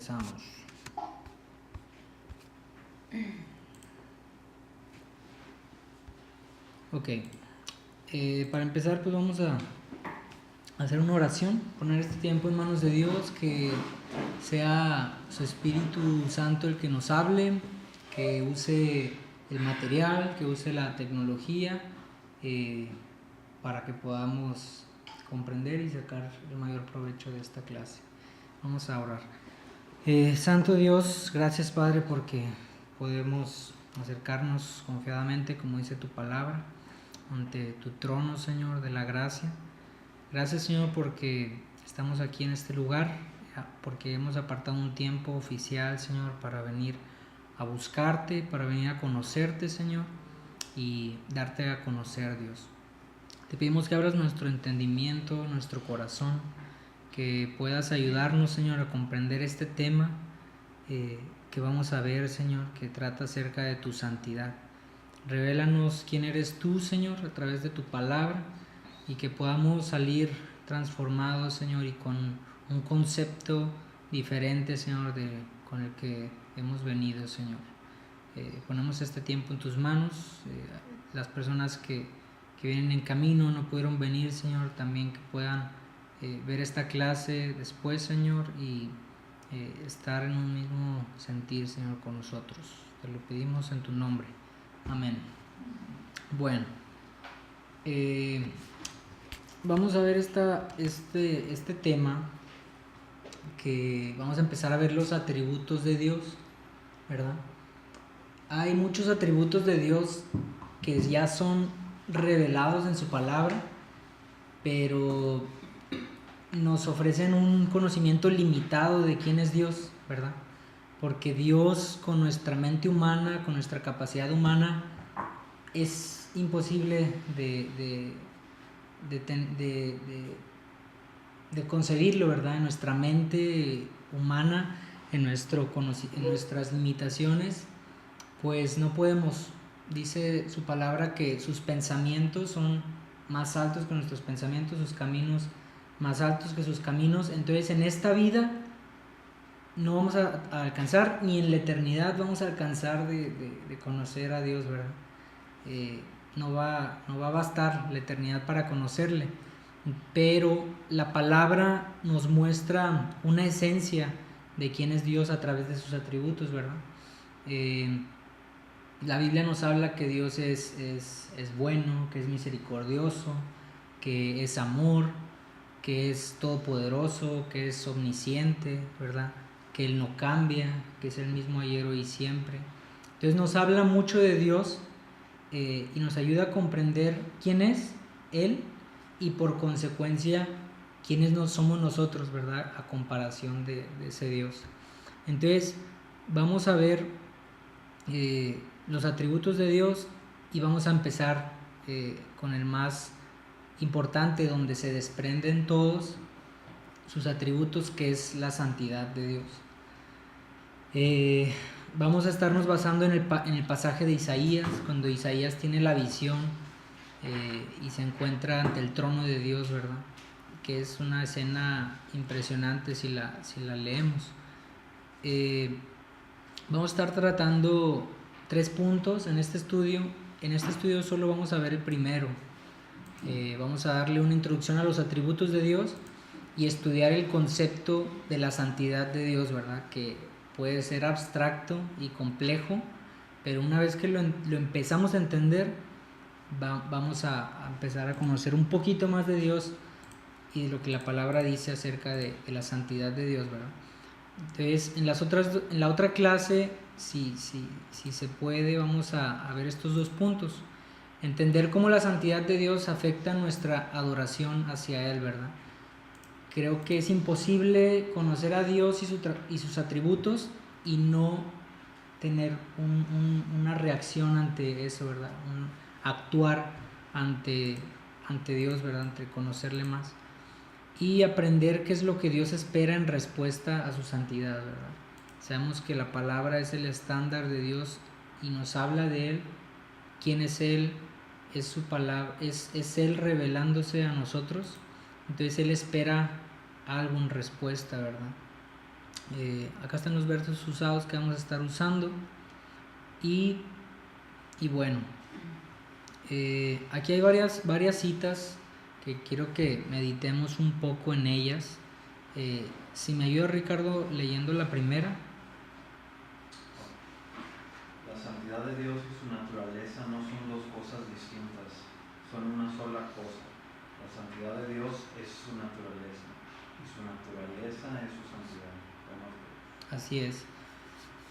Empezamos. Ok, para empezar pues vamos a hacer una oración, poner este tiempo en manos de Dios, que sea su Espíritu Santo el que nos hable, que use el material, que use la tecnología, para que podamos comprender y sacar el mayor provecho de esta clase. Vamos a orar. Santo Dios, gracias Padre porque podemos acercarnos confiadamente, como dice tu palabra, ante tu trono, Señor, de la gracia. Gracias, Señor, porque estamos aquí en este lugar, porque hemos apartado un tiempo oficial, Señor, para venir a buscarte, para venir a conocerte, Señor, y darte a conocer, Dios. Te pedimos que abras nuestro entendimiento, nuestro corazón, que puedas ayudarnos, Señor, a comprender este tema que vamos a ver, Señor, que trata acerca de tu santidad. Revélanos quién eres tú, Señor, a través de tu palabra, y que podamos salir transformados, Señor, y con un concepto diferente, Señor, con el que hemos venido, Señor. Ponemos este tiempo en tus manos. Las personas que vienen en camino, no pudieron venir, Señor, también que puedan ver esta clase después, Señor, y estar en un mismo sentir, Señor, con nosotros. Te lo pedimos en tu nombre. Amén. Bueno, vamos a ver este tema, que vamos a empezar a ver los atributos de Dios, ¿verdad? Hay muchos atributos de Dios que ya son revelados en su palabra, pero nos ofrecen un conocimiento limitado de quién es Dios, ¿verdad? Porque Dios, con nuestra mente humana, con nuestra capacidad humana, es imposible de concebirlo, ¿verdad? En nuestra mente humana, en nuestras limitaciones, pues no podemos. Dice su palabra que sus pensamientos son más altos que nuestros pensamientos, sus caminos más altos que sus caminos. Entonces en esta vida no vamos a alcanzar, ni en la eternidad vamos a alcanzar de conocer a Dios, ¿verdad? No va a bastar la eternidad para conocerle, pero la palabra nos muestra una esencia de quién es Dios a través de sus atributos, ¿verdad? La Biblia nos habla que Dios es bueno, que es misericordioso, que es amor, que es todopoderoso, que es omnisciente, ¿verdad? Que Él no cambia, que es el mismo ayer, hoy y siempre. Entonces nos habla mucho de Dios, y nos ayuda a comprender quién es Él, y por consecuencia quiénes somos nosotros, ¿verdad? A comparación de ese Dios. Entonces vamos a ver los atributos de Dios, y vamos a empezar con el más importante, donde se desprenden todos sus atributos, que es la santidad de Dios. Vamos a estarnos basando en el pasaje de Isaías, cuando Isaías tiene la visión y se encuentra ante el trono de Dios, ¿verdad? Que es una escena impresionante si la leemos. Vamos a estar tratando 3 puntos en este estudio. En este estudio solo vamos a ver el primero. Vamos a darle una introducción a los atributos de Dios y estudiar el concepto de la santidad de Dios, ¿verdad? Que puede ser abstracto y complejo, pero una vez que lo empezamos a entender, vamos a empezar a conocer un poquito más de Dios y de lo que la palabra dice acerca de la santidad de Dios, ¿verdad? Entonces, en la otra clase, si se puede, vamos a ver estos 2 puntos. Entender cómo la santidad de Dios afecta nuestra adoración hacia Él, ¿verdad? Creo que es imposible conocer a Dios y sus atributos y no tener una reacción ante eso, ¿verdad? Actuar ante Dios, ¿verdad? Ante conocerle más. Y aprender qué es lo que Dios espera en respuesta a su santidad, ¿verdad? Sabemos que la palabra es el estándar de Dios y nos habla de Él, quién es Él, es su palabra, es Él revelándose a nosotros. Entonces Él espera algo en respuesta, ¿verdad? Acá están los versos usados que vamos a estar usando. Y bueno, aquí hay varias citas que quiero que meditemos un poco en ellas. Si me ayuda Ricardo leyendo la primera. La santidad de Dios y su naturaleza no son dos cosas distintas, son una sola cosa. La santidad de Dios es su naturaleza y su naturaleza es su santidad. Así es.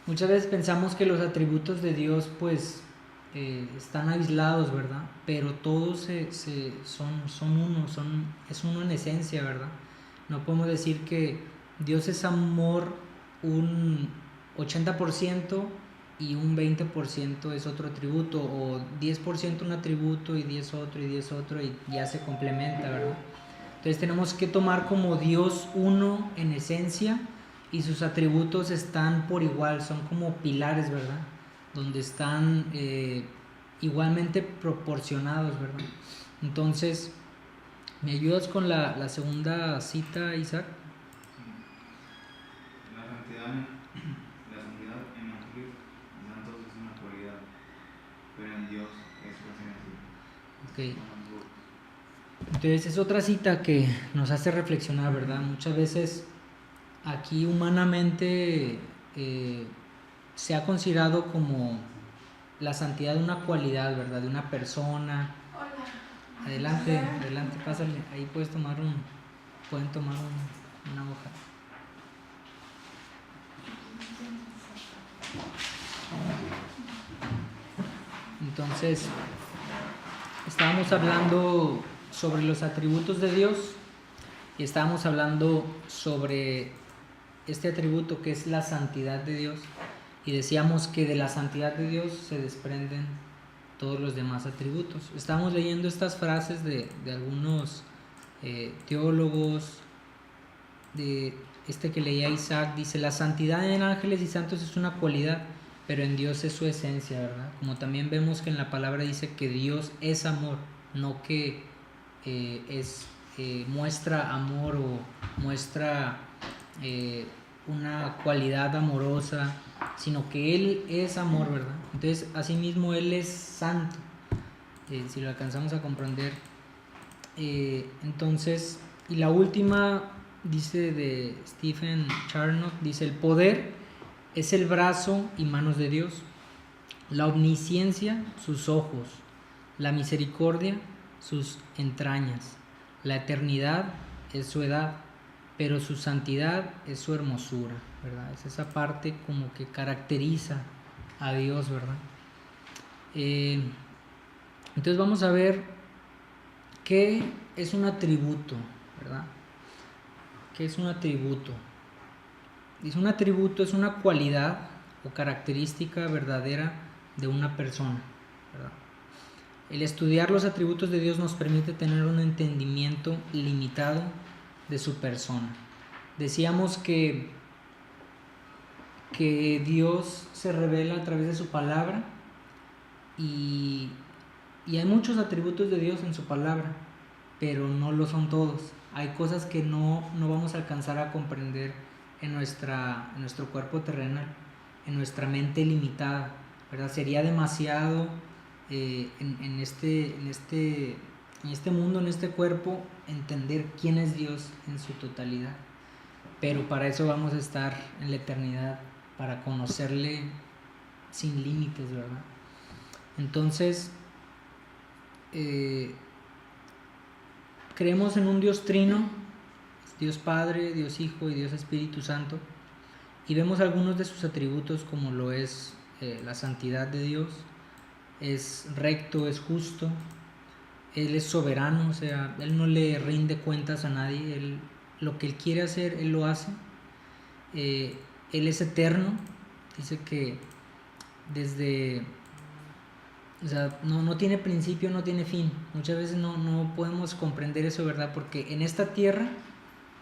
Muchas veces pensamos que los atributos de Dios pues están aislados, ¿verdad? Pero todos son uno, es uno en esencia, ¿verdad? No podemos decir que Dios es amor un 80% y un 20% es otro atributo, o 10% un atributo y 10 otro y 10 otro, y ya se complementa, ¿verdad? Entonces tenemos que tomar como Dios uno en esencia, y sus atributos están por igual, son como pilares, ¿verdad? Donde están igualmente proporcionados, ¿verdad? Entonces, ¿me ayudas con la segunda cita, Isaac? La santidad en ángeles y santos es una cualidad, pero en Dios es su esencia. Ok. Entonces es otra cita que nos hace reflexionar, ¿verdad? Muchas veces aquí humanamente se ha considerado como la santidad de una cualidad, ¿verdad? De una persona. Hola. Adelante, pásale. Ahí pueden tomar una hoja. Entonces, estábamos hablando sobre los atributos de Dios y estábamos hablando sobre este atributo que es la santidad de Dios, y decíamos que de la santidad de Dios se desprenden todos los demás atributos. Estábamos leyendo estas frases de algunos teólogos. De este que leía Isaac, dice: la santidad en ángeles y santos es una cualidad, pero en Dios es su esencia, ¿verdad? Como también vemos que en la palabra dice que Dios es amor, no que muestra amor o muestra una cualidad amorosa, sino que Él es amor, ¿verdad? Entonces, asimismo, Él es santo, si lo alcanzamos a comprender. Entonces, y la última dice de Stephen Charnock, dice: el poder es el brazo y manos de Dios, la omnisciencia sus ojos, la misericordia sus entrañas, la eternidad es su edad, pero su santidad es su hermosura, ¿verdad? Es esa parte como que caracteriza a Dios, ¿verdad? Entonces vamos a ver qué es un atributo, ¿verdad? ¿Qué es un atributo? Dice: un atributo es una cualidad o característica verdadera de una persona, ¿verdad? El estudiar los atributos de Dios nos permite tener un entendimiento limitado de su persona. Decíamos que Dios se revela a través de su palabra, y hay muchos atributos de Dios en su palabra, pero no lo son todos. Hay cosas que no vamos a alcanzar a comprender en nuestro cuerpo terrenal, en nuestra mente limitada, ¿verdad? Sería demasiado en este mundo, en este cuerpo, entender quién es Dios en su totalidad. Pero para eso vamos a estar en la eternidad, para conocerle sin límites, ¿verdad? Entonces, creemos en un Dios trino, Dios Padre, Dios Hijo y Dios Espíritu Santo, y vemos algunos de sus atributos, como lo es la santidad de Dios. Es recto, es justo, Él es soberano, o sea, Él no le rinde cuentas a nadie, lo que Él quiere hacer, Él lo hace. Él es eterno, dice que o sea, no tiene principio, no tiene fin. Muchas veces no podemos comprender eso, ¿verdad? Porque en esta tierra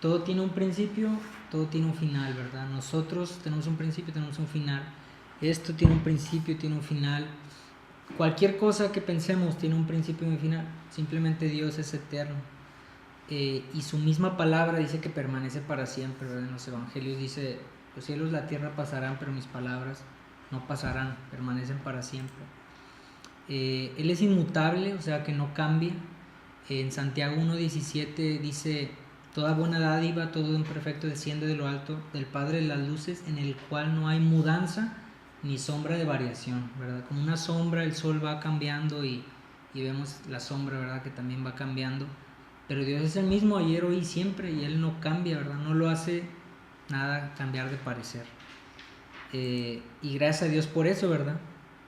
todo tiene un principio, todo tiene un final, ¿verdad? Nosotros tenemos un principio, tenemos un final. Esto tiene un principio, tiene un final. Cualquier cosa que pensemos tiene un principio y un final. Simplemente Dios es eterno. y su misma palabra dice que permanece para siempre, ¿verdad? En los evangelios dice, los cielos y la tierra pasarán, pero mis palabras no pasarán, permanecen para siempre. Él es inmutable, o sea que no cambia. En Santiago 1:17 dice, toda buena dádiva, todo don perfecto desciende de lo alto, del Padre de las luces, en el cual no hay mudanza ni sombra de variación, ¿verdad? Como una sombra, el sol va cambiando y vemos la sombra, ¿verdad? Que también va cambiando. Pero Dios es el mismo ayer, hoy y siempre, y Él no cambia, ¿verdad? No lo hace nada cambiar de parecer. Y gracias a Dios por eso, ¿verdad?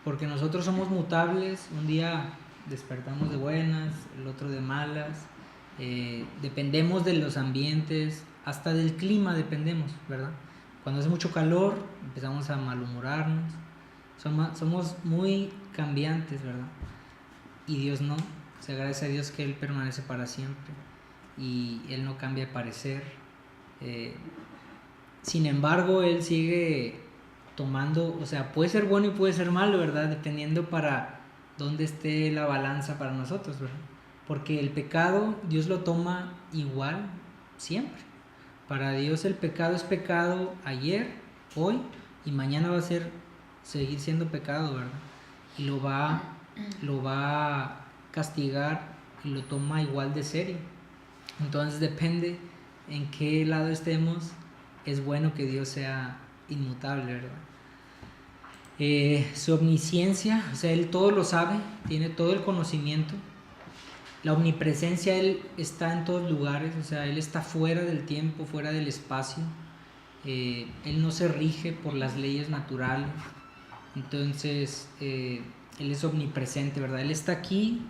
Porque nosotros somos mutables, un día despertamos de buenas, el otro de malas, dependemos de los ambientes, hasta del clima dependemos, ¿verdad? Cuando hace mucho calor empezamos a malhumorarnos, somos muy cambiantes, ¿verdad? Y Dios no, o sea, gracias a Dios que Él permanece para siempre y Él no cambia de parecer. Sin embargo, Él sigue tomando, o sea, puede ser bueno y puede ser malo, ¿verdad? Dependiendo para dónde esté la balanza para nosotros, ¿verdad? Porque el pecado Dios lo toma igual siempre. Para Dios el pecado es pecado ayer, hoy y mañana va a seguir siendo pecado, ¿verdad? Y lo va a castigar y lo toma igual de serio. Entonces depende en qué lado estemos, es bueno que Dios sea inmutable, ¿verdad? Su omnisciencia, o sea, Él todo lo sabe, tiene todo el conocimiento. La omnipresencia, Él está en todos lugares, o sea, Él está fuera del tiempo, fuera del espacio. Él no se rige por las leyes naturales. Entonces, Él es omnipresente, ¿verdad? Él está aquí,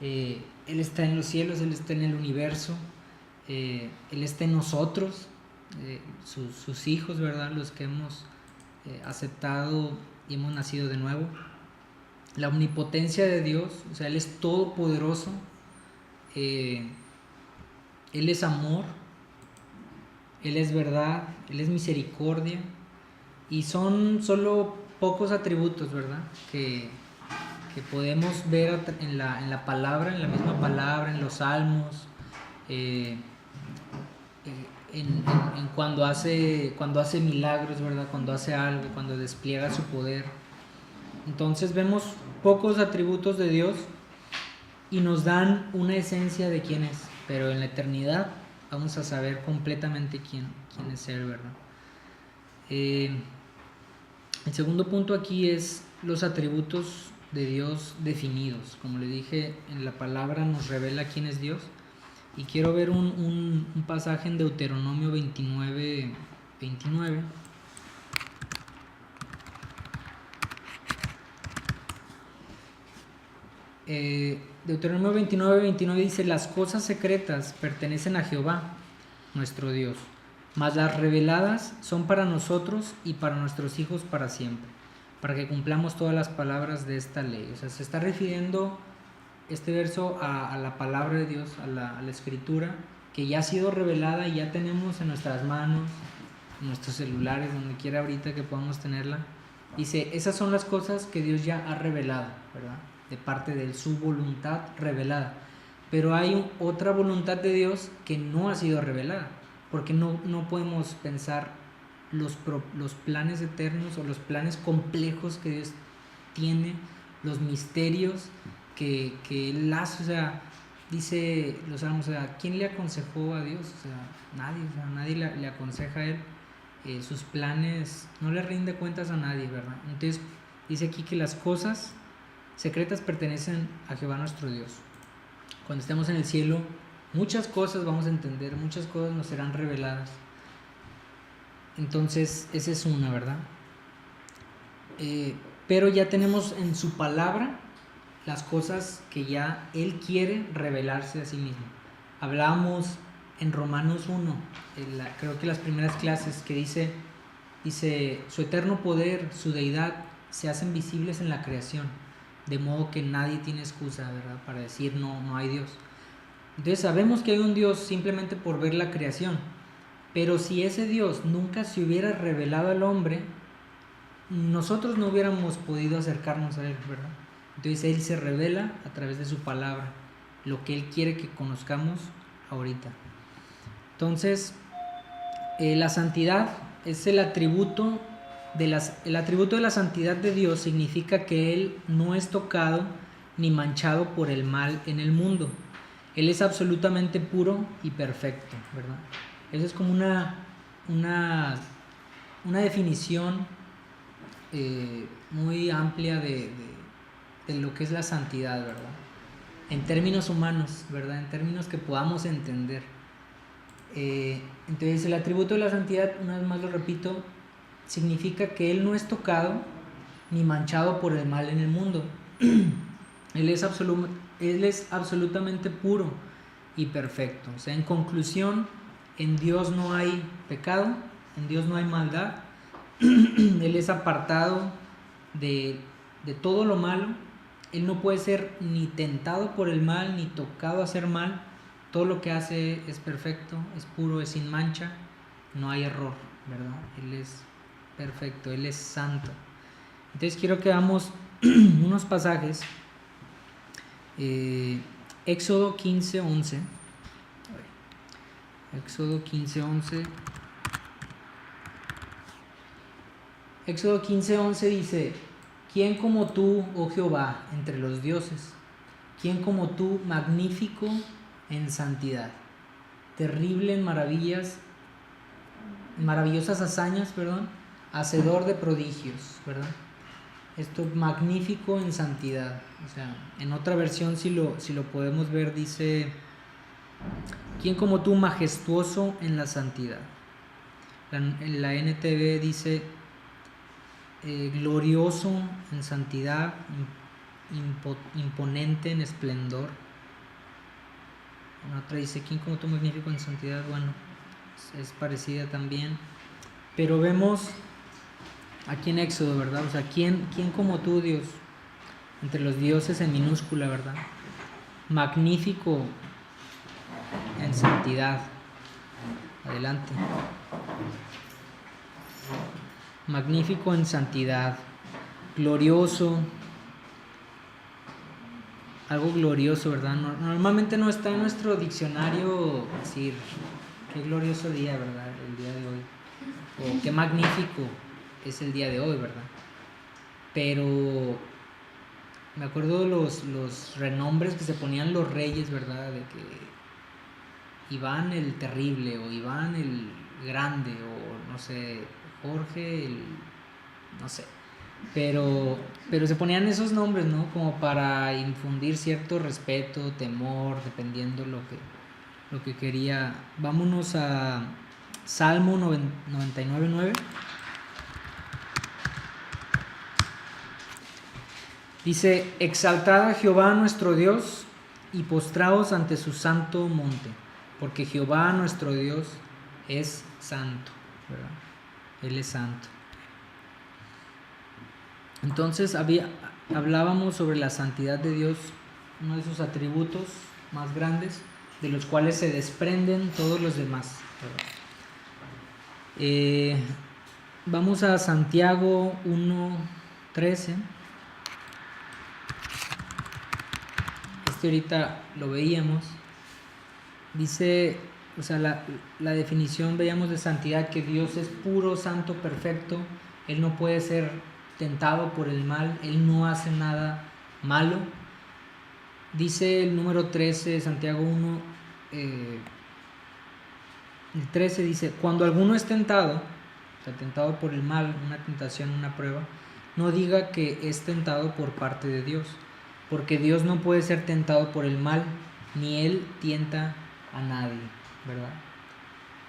Él está en los cielos, Él está en el universo, Él está en nosotros, sus hijos, ¿verdad? Los que hemos aceptado y hemos nacido de nuevo. La omnipotencia de Dios, o sea, Él es todopoderoso, Él es amor, Él es verdad, Él es misericordia, y son solo pocos atributos, ¿verdad? Que podemos ver en la palabra, en la misma palabra, en los salmos, cuando hace milagros, ¿verdad? Cuando hace algo, cuando despliega su poder. Entonces vemos pocos atributos de Dios y nos dan una esencia de quién es, pero en la eternidad vamos a saber completamente quién es Él, ¿verdad? El segundo punto aquí es los atributos de Dios definidos. Como le dije, en la palabra nos revela quién es Dios. Y quiero ver un pasaje en Deuteronomio 29. Deuteronomio 29 dice: las cosas secretas pertenecen a Jehová, nuestro Dios, mas las reveladas son para nosotros y para nuestros hijos para siempre, para que cumplamos todas las palabras de esta ley. O sea, se está refiriendo este verso a la palabra de Dios, a la escritura, que ya ha sido revelada y ya tenemos en nuestras manos, en nuestros celulares, donde quiera ahorita que podamos tenerla. Dice, esas son las cosas que Dios ya ha revelado, ¿verdad? De parte de Él, su voluntad revelada. Pero hay otra voluntad de Dios que no ha sido revelada, porque no podemos pensar los planes eternos o los planes complejos que Dios tiene, los misterios que Él hace. O sea, dice los salmos, o sea, ¿quién le aconsejó a Dios? O sea, nadie le aconseja a Él. Sus planes, no le rinde cuentas a nadie, ¿verdad? Entonces dice aquí que las cosas secretas pertenecen a Jehová nuestro Dios. Cuando estemos en el cielo, muchas cosas vamos a entender, muchas cosas nos serán reveladas. Entonces esa es una, ¿verdad? Pero ya tenemos en su palabra las cosas que ya Él quiere revelarse a sí mismo. Hablamos en Romanos 1, creo que las primeras clases, que dice su eterno poder, su deidad se hacen visibles en la creación, de modo que nadie tiene excusa, ¿verdad?, para decir no hay Dios. Entonces sabemos que hay un Dios simplemente por ver la creación, pero si ese Dios nunca se hubiera revelado al hombre, nosotros no hubiéramos podido acercarnos a Él, ¿verdad? Entonces Él se revela a través de su palabra, lo que Él quiere que conozcamos ahorita. Entonces, la santidad es el atributo de la santidad de Dios, significa que Él no es tocado ni manchado por el mal en el mundo. Él es absolutamente puro y perfecto, ¿verdad? Eso es como una definición muy amplia de lo que es la santidad, ¿verdad? En términos humanos, ¿verdad? En términos que podamos entender. Entonces el atributo de la santidad, una vez más lo repito, significa que Él no es tocado ni manchado por el mal en el mundo. Él es absolutamente puro y perfecto. O sea, en conclusión, en Dios no hay pecado, en Dios no hay maldad. Él es apartado de todo lo malo. Él no puede ser ni tentado por el mal, ni tocado a hacer mal. Todo lo que hace es perfecto, es puro, es sin mancha, no hay error, ¿verdad? Él es perfecto, Él es santo. Entonces quiero que veamos unos pasajes. Éxodo 15:11. Éxodo 15:11. Éxodo 15:11 dice: ¿Quién como tú, oh Jehová, entre los dioses? ¿Quién como tú, magnífico en santidad, terrible en maravillosas hazañas, hacedor de prodigios, ¿verdad? Esto, magnífico en santidad. O sea, en otra versión, si lo podemos ver, dice: ¿quién como tú, majestuoso en la santidad? En la NTV dice: glorioso en santidad, imponente en esplendor. En otra dice: ¿quién como tú, magnífico en santidad? Bueno, es parecida también. Pero vemos aquí en Éxodo, ¿verdad? O sea, ¿quién como tú, Dios? Entre los dioses en minúscula, ¿verdad? Magnífico en santidad. Adelante. Magnífico en santidad. Glorioso. Algo glorioso, ¿verdad? Normalmente no está en nuestro diccionario decir qué glorioso día, ¿verdad? El día de hoy. O qué magnífico es el día de hoy, ¿verdad? Pero me acuerdo de los renombres que se ponían los reyes, ¿verdad? De que Iván el terrible, o Iván el grande, o no sé, Jorge el... no sé. Pero se ponían esos nombres, ¿no? Como para infundir cierto respeto, temor, dependiendo lo que quería. Vámonos a Salmo 99:9. Dice: exaltad a Jehová nuestro Dios y postraos ante su santo monte, porque Jehová nuestro Dios es santo, ¿verdad? Él es santo. Entonces hablábamos sobre la santidad de Dios, uno de sus atributos más grandes, de los cuales se desprenden todos los demás, ¿verdad? Vamos a Santiago 1:13. Ahorita lo veíamos. Dice, o sea, la definición veíamos de santidad, que Dios es puro, santo, perfecto. Él no puede ser tentado por el mal, Él no hace nada malo. Dice el número 13 de Santiago 1, el 13 dice: cuando alguno es tentado, o sea, tentado por el mal, una tentación, una prueba, no diga que es tentado por parte de Dios, porque Dios no puede ser tentado por el mal, ni Él tienta a nadie, ¿verdad?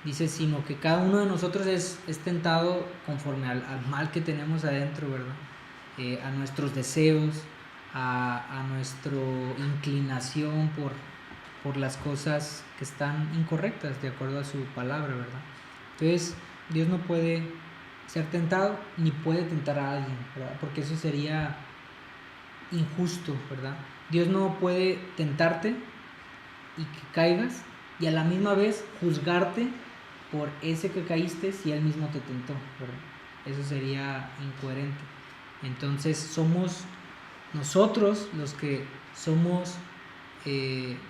Dice, sino que cada uno de nosotros es tentado conforme al mal que tenemos adentro, ¿verdad? A nuestros deseos, a nuestra inclinación por las cosas que están incorrectas, de acuerdo a su palabra, ¿verdad? Entonces, Dios no puede ser tentado, ni puede tentar a alguien, ¿verdad? Porque eso sería injusto, ¿verdad? Dios no puede tentarte y que caigas, y a la misma vez juzgarte por ese que caíste si Él mismo te tentó, ¿verdad? Eso sería incoherente. Entonces somos nosotros los que somos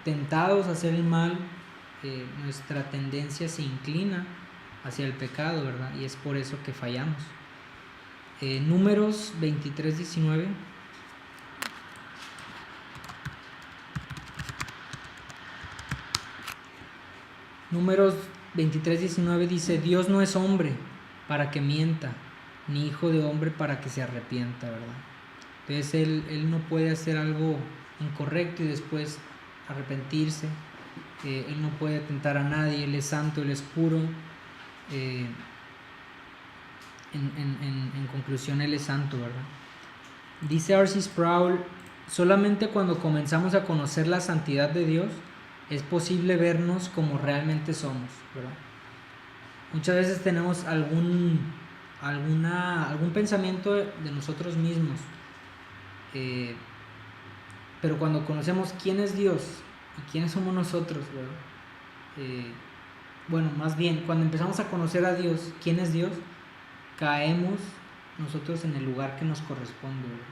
tentados a hacer el mal nuestra tendencia se inclina hacia el pecado, ¿verdad? Y es por eso que fallamos. Números 23:19. Números 23:19 dice: Dios no es hombre para que mienta, ni hijo de hombre para que se arrepienta, ¿verdad? Entonces él no puede hacer algo incorrecto y después arrepentirse. Él no puede tentar a nadie, Él es santo, Él es puro. En conclusión, Él es santo, ¿verdad? Dice R.C. Sproul: solamente cuando comenzamos a conocer la santidad de Dios es posible vernos como realmente somos, ¿verdad? Muchas veces tenemos algún pensamiento de nosotros mismos, pero cuando conocemos quién es Dios y quiénes somos nosotros, ¿verdad? Bueno, más bien, cuando empezamos a conocer a Dios, quién es Dios, caemos nosotros en el lugar que nos corresponde, ¿verdad?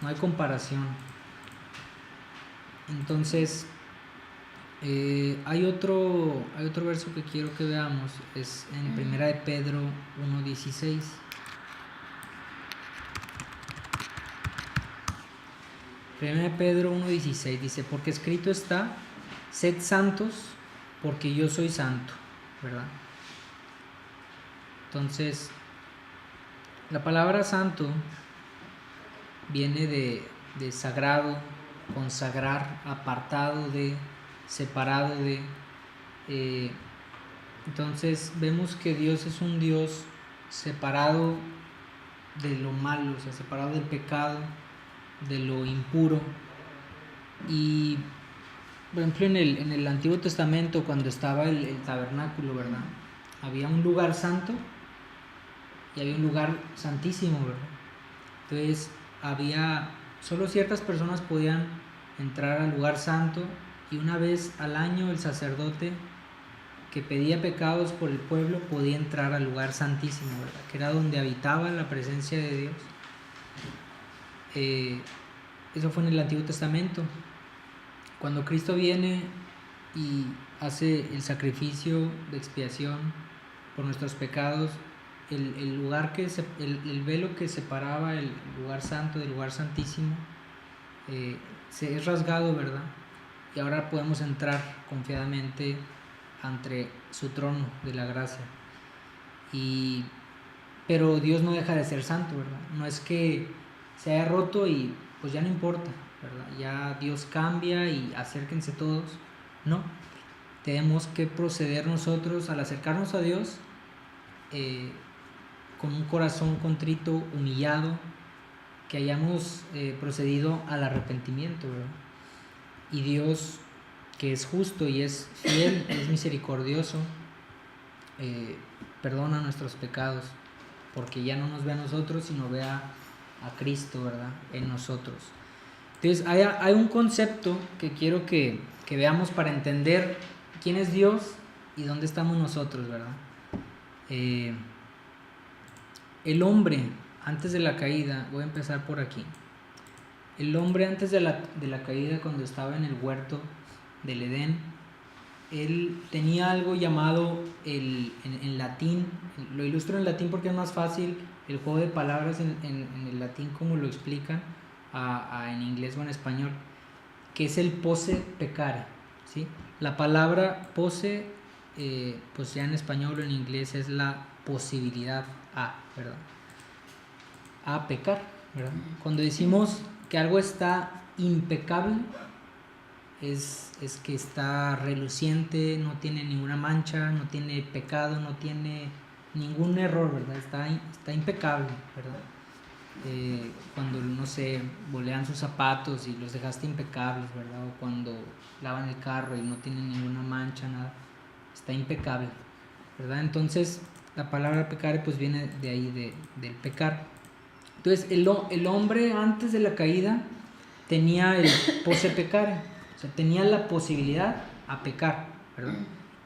No hay comparación. Entonces, hay otro verso que quiero que veamos, es en 1 de Pedro 1:16. Primera de Pedro 1:16 dice: porque escrito está, sed santos porque yo soy santo, ¿verdad? Entonces, la palabra santo viene de sagrado, consagrar, apartado de, separado de. Entonces vemos que Dios es un Dios separado de lo malo, o sea, separado del pecado, de lo impuro. Y por ejemplo en el Antiguo Testamento, cuando estaba el tabernáculo, ¿verdad? Había un lugar santo y había un lugar santísimo, ¿verdad? Entonces solo ciertas personas podían entrar al lugar santo, y una vez al año el sacerdote que pedía pecados por el pueblo podía entrar al lugar santísimo, ¿verdad? Que era donde habitaba la presencia de Dios. Eso fue en el Antiguo Testamento. Cuando Cristo viene y hace el sacrificio de expiación por nuestros pecados, el velo que separaba el lugar santo del lugar santísimo se es rasgado, ¿verdad? Y ahora podemos entrar confiadamente ante su trono de la gracia. Pero Dios no deja de ser santo, ¿verdad? No es que se haya roto y pues ya no importa, ¿verdad? Ya Dios cambia y acérquense todos. No, tenemos que proceder nosotros al acercarnos a Dios con un corazón contrito, humillado, que hayamos procedido al arrepentimiento, ¿verdad? Y Dios, que es justo y es fiel, es misericordioso, perdona nuestros pecados, porque ya no nos ve a nosotros, sino ve a Cristo, ¿verdad? En nosotros. Entonces hay un concepto que quiero que veamos para entender quién es Dios y dónde estamos nosotros, ¿verdad? El hombre antes de la caída, voy a empezar por aquí. El hombre antes de la caída, cuando estaba en el huerto del Edén, él tenía algo llamado en latín, lo ilustro en latín porque es más fácil el juego de palabras en el latín como lo explican en inglés o en español, que es el posse peccare, ¿sí? La palabra posse, pues ya en español o en inglés es la posibilidad ¿verdad? A pecar, ¿verdad? Cuando decimos que algo está impecable, es que está reluciente, no tiene ninguna mancha, no tiene pecado, no tiene ningún error, ¿verdad? Está impecable, ¿verdad? Cuando, no sé, bolean sus zapatos y los dejaste impecables, ¿verdad? O cuando lavan el carro y no tienen ninguna mancha, nada, está impecable, ¿verdad? Entonces la palabra pecare pues viene de ahí, del pecar. Entonces el hombre antes de la caída tenía el posse peccare, o sea, tenía la posibilidad a pecar, ¿verdad?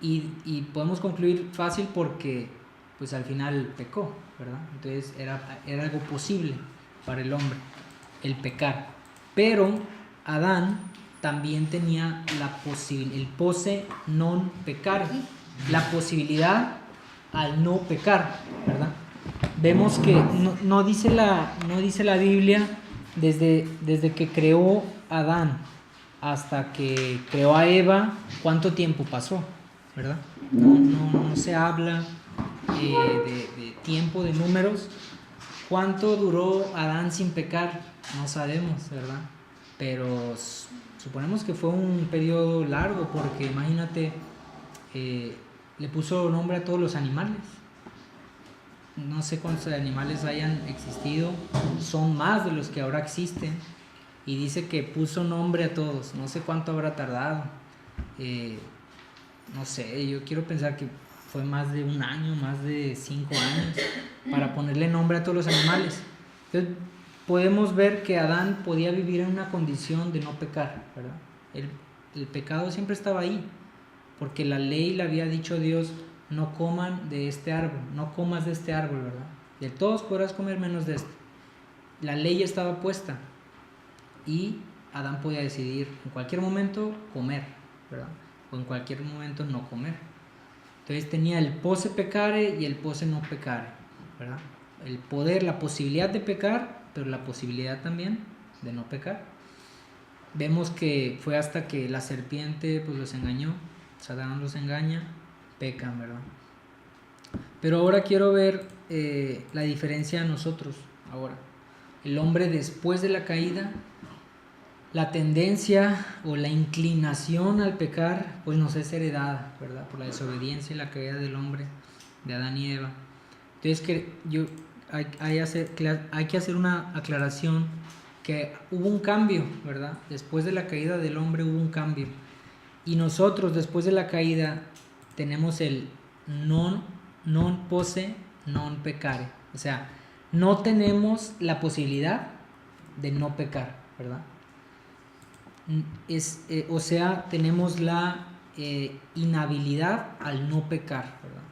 Y podemos concluir fácil porque pues al final pecó, ¿verdad? Entonces era algo posible para el hombre el pecar. Pero Adán también tenía el posse non peccare, la posibilidad al no pecar, ¿verdad? Vemos que no dice la Biblia desde que creó a Adán hasta que creó a Eva, cuánto tiempo pasó, ¿verdad? No se habla de tiempo, de números. ¿Cuánto duró Adán sin pecar? No sabemos, ¿verdad? Pero suponemos que fue un periodo largo, porque imagínate, le puso nombre a todos los animales. No sé cuántos animales hayan existido, son más de los que ahora existen. Y dice que puso nombre a todos, no sé cuánto habrá tardado. No sé, yo quiero pensar que fue más de un año, más de 5 años, para ponerle nombre a todos los animales. Entonces, podemos ver que Adán podía vivir en una condición de no pecar, ¿verdad? El pecado siempre estaba ahí, porque la ley le había dicho Dios: no coman de este árbol, no comas de este árbol, ¿verdad? De todos podrás comer menos de este. La ley estaba puesta y Adán podía decidir en cualquier momento comer, ¿verdad? O en cualquier momento no comer. Entonces tenía el posse peccare y el posse non peccare, ¿verdad? El poder, la posibilidad de pecar, pero la posibilidad también de no pecar. Vemos que fue hasta que la serpiente pues los engañó, Satanás los engaña, pecan, ¿verdad? Pero ahora quiero ver la diferencia de nosotros ahora. El hombre después de la caída, la tendencia o la inclinación al pecar pues nos es heredada, ¿verdad? Por la desobediencia y la caída del hombre, de Adán y Eva. Entonces hay que hacer una aclaración, que hubo un cambio, ¿verdad? Después de la caída del hombre hubo un cambio. Y nosotros después de la caída tenemos el non posse non peccare. O sea, no tenemos la posibilidad de no pecar, ¿verdad? O sea, tenemos la inhabilidad al no pecar, ¿verdad?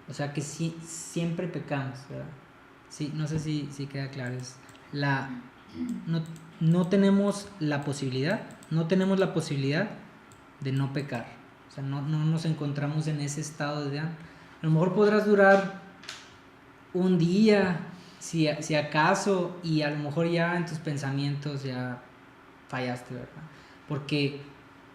O sea que siempre pecamos, ¿verdad? Sí, no sé si queda claro. No tenemos la posibilidad de no pecar. O sea, no nos encontramos en ese estado de... A lo mejor podrás durar un día, si acaso, y a lo mejor ya en tus pensamientos ya fallaste, ¿verdad? Porque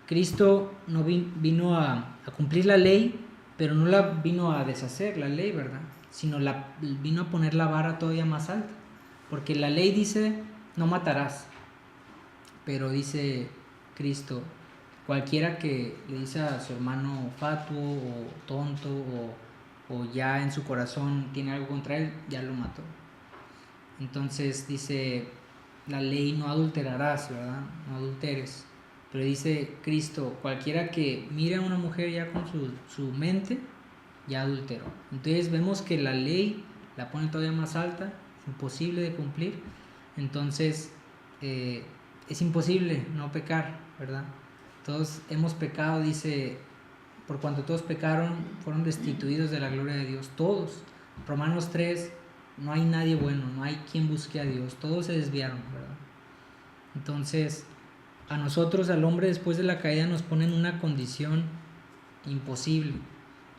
Cristo no vino a cumplir la ley, pero no la vino a deshacer la ley, ¿verdad? Sino vino a poner la vara todavía más alta. Porque la ley dice: no matarás. Pero dice Cristo: cualquiera que le dice a su hermano fatuo o tonto o ya en su corazón tiene algo contra él, ya lo mató. Entonces dice la ley: no adulterarás, ¿verdad? No adulteres. Pero dice Cristo: cualquiera que mire a una mujer ya con su mente, ya adulteró. Entonces vemos que la ley la pone todavía más alta, es imposible de cumplir. Entonces es imposible no pecar, ¿verdad? Todos hemos pecado, dice: por cuanto todos pecaron, fueron destituidos de la gloria de Dios. Todos. Romanos 3, no hay nadie bueno, no hay quien busque a Dios, todos se desviaron, ¿verdad? Entonces, a nosotros, al hombre después de la caída, nos ponen una condición imposible,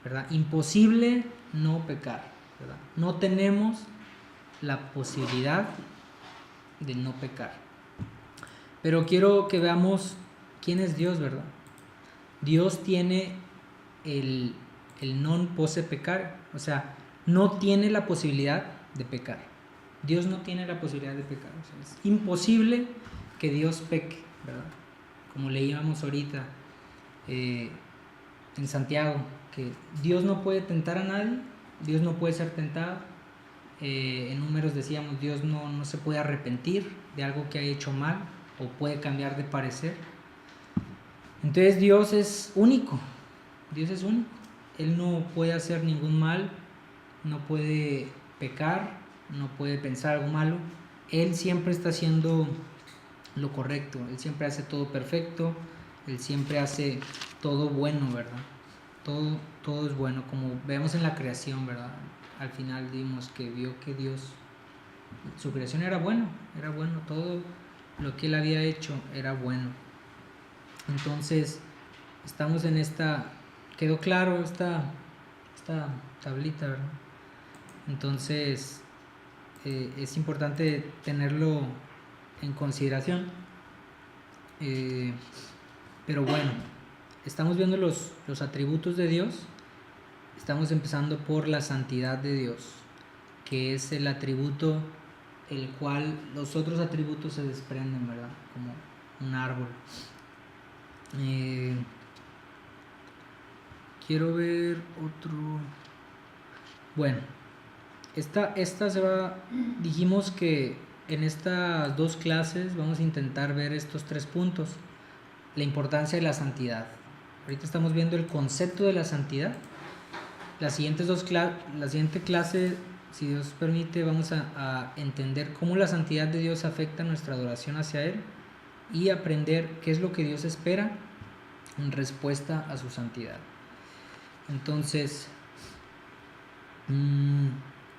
¿verdad? Imposible no pecar, ¿verdad? No tenemos la posibilidad de no pecar. Pero quiero que veamos quién es Dios, ¿verdad? Dios tiene el non posse peccare, o sea, no tiene la posibilidad de pecar. Dios no tiene la posibilidad de pecar. O sea, es imposible que Dios peque, ¿verdad? Como leíamos ahorita en Santiago, que Dios no puede tentar a nadie, Dios no puede ser tentado. En Números decíamos: Dios no se puede arrepentir de algo que ha hecho mal o puede cambiar de parecer. Entonces Dios es único. Él no puede hacer ningún mal, no puede pecar, no puede pensar algo malo. Él siempre está haciendo lo correcto, Él siempre hace todo perfecto, Él siempre hace todo bueno, ¿verdad? Todo es bueno, como vemos en la creación, ¿verdad? Al final vimos que vio que Dios, su creación era bueno, todo lo que Él había hecho era bueno. Entonces, estamos en quedó claro esta tablita, ¿verdad? Entonces, es importante tenerlo en consideración. Pero bueno, estamos viendo los atributos de Dios. Estamos empezando por la santidad de Dios, que es el atributo el cual los otros atributos se desprenden, ¿verdad? Como un árbol. Quiero ver otro. Bueno, esta se va. Dijimos que en estas 2 clases vamos a intentar ver estos 3 puntos. La importancia de la santidad. Ahorita estamos viendo el concepto de la santidad. La siguiente clase, si Dios permite, vamos a entender cómo la santidad de Dios afecta nuestra adoración hacia Él y aprender qué es lo que Dios espera en respuesta a su santidad. Entonces,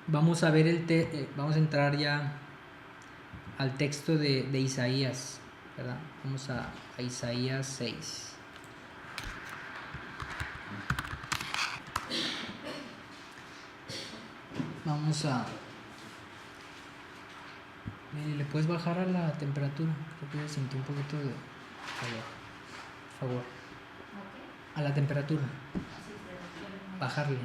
vamos a ver vamos a entrar ya al texto de Isaías, ¿verdad? Vamos a Isaías 6. Vamos a... ¿Le puedes bajar a la temperatura? Creo que siento un poquito de calor. Por favor. A la temperatura. Bajarle.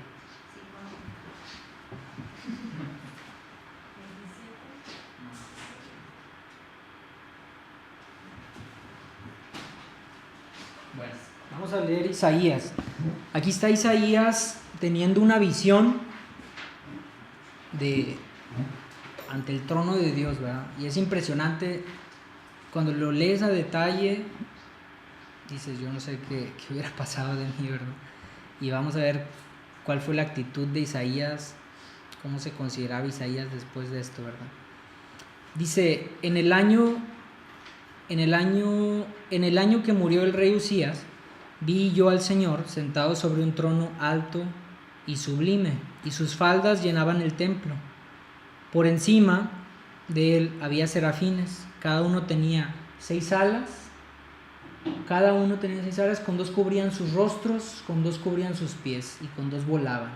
Bueno, vamos a leer Isaías. Aquí está Isaías teniendo una visión ante el trono de Dios, ¿verdad? Y es impresionante cuando lo lees a detalle. Dices, yo no sé qué hubiera pasado de mí, ¿verdad? Y vamos a ver cuál fue la actitud de Isaías, cómo se consideraba Isaías después de esto, ¿verdad? Dice, en el año que murió el rey Usías, vi yo al Señor sentado sobre un trono alto y sublime, y sus faldas llenaban el templo. Por encima de él había serafines, cada uno tenía 6 alas, con 2 cubrían sus rostros, con 2 cubrían sus pies, y con 2 volaban.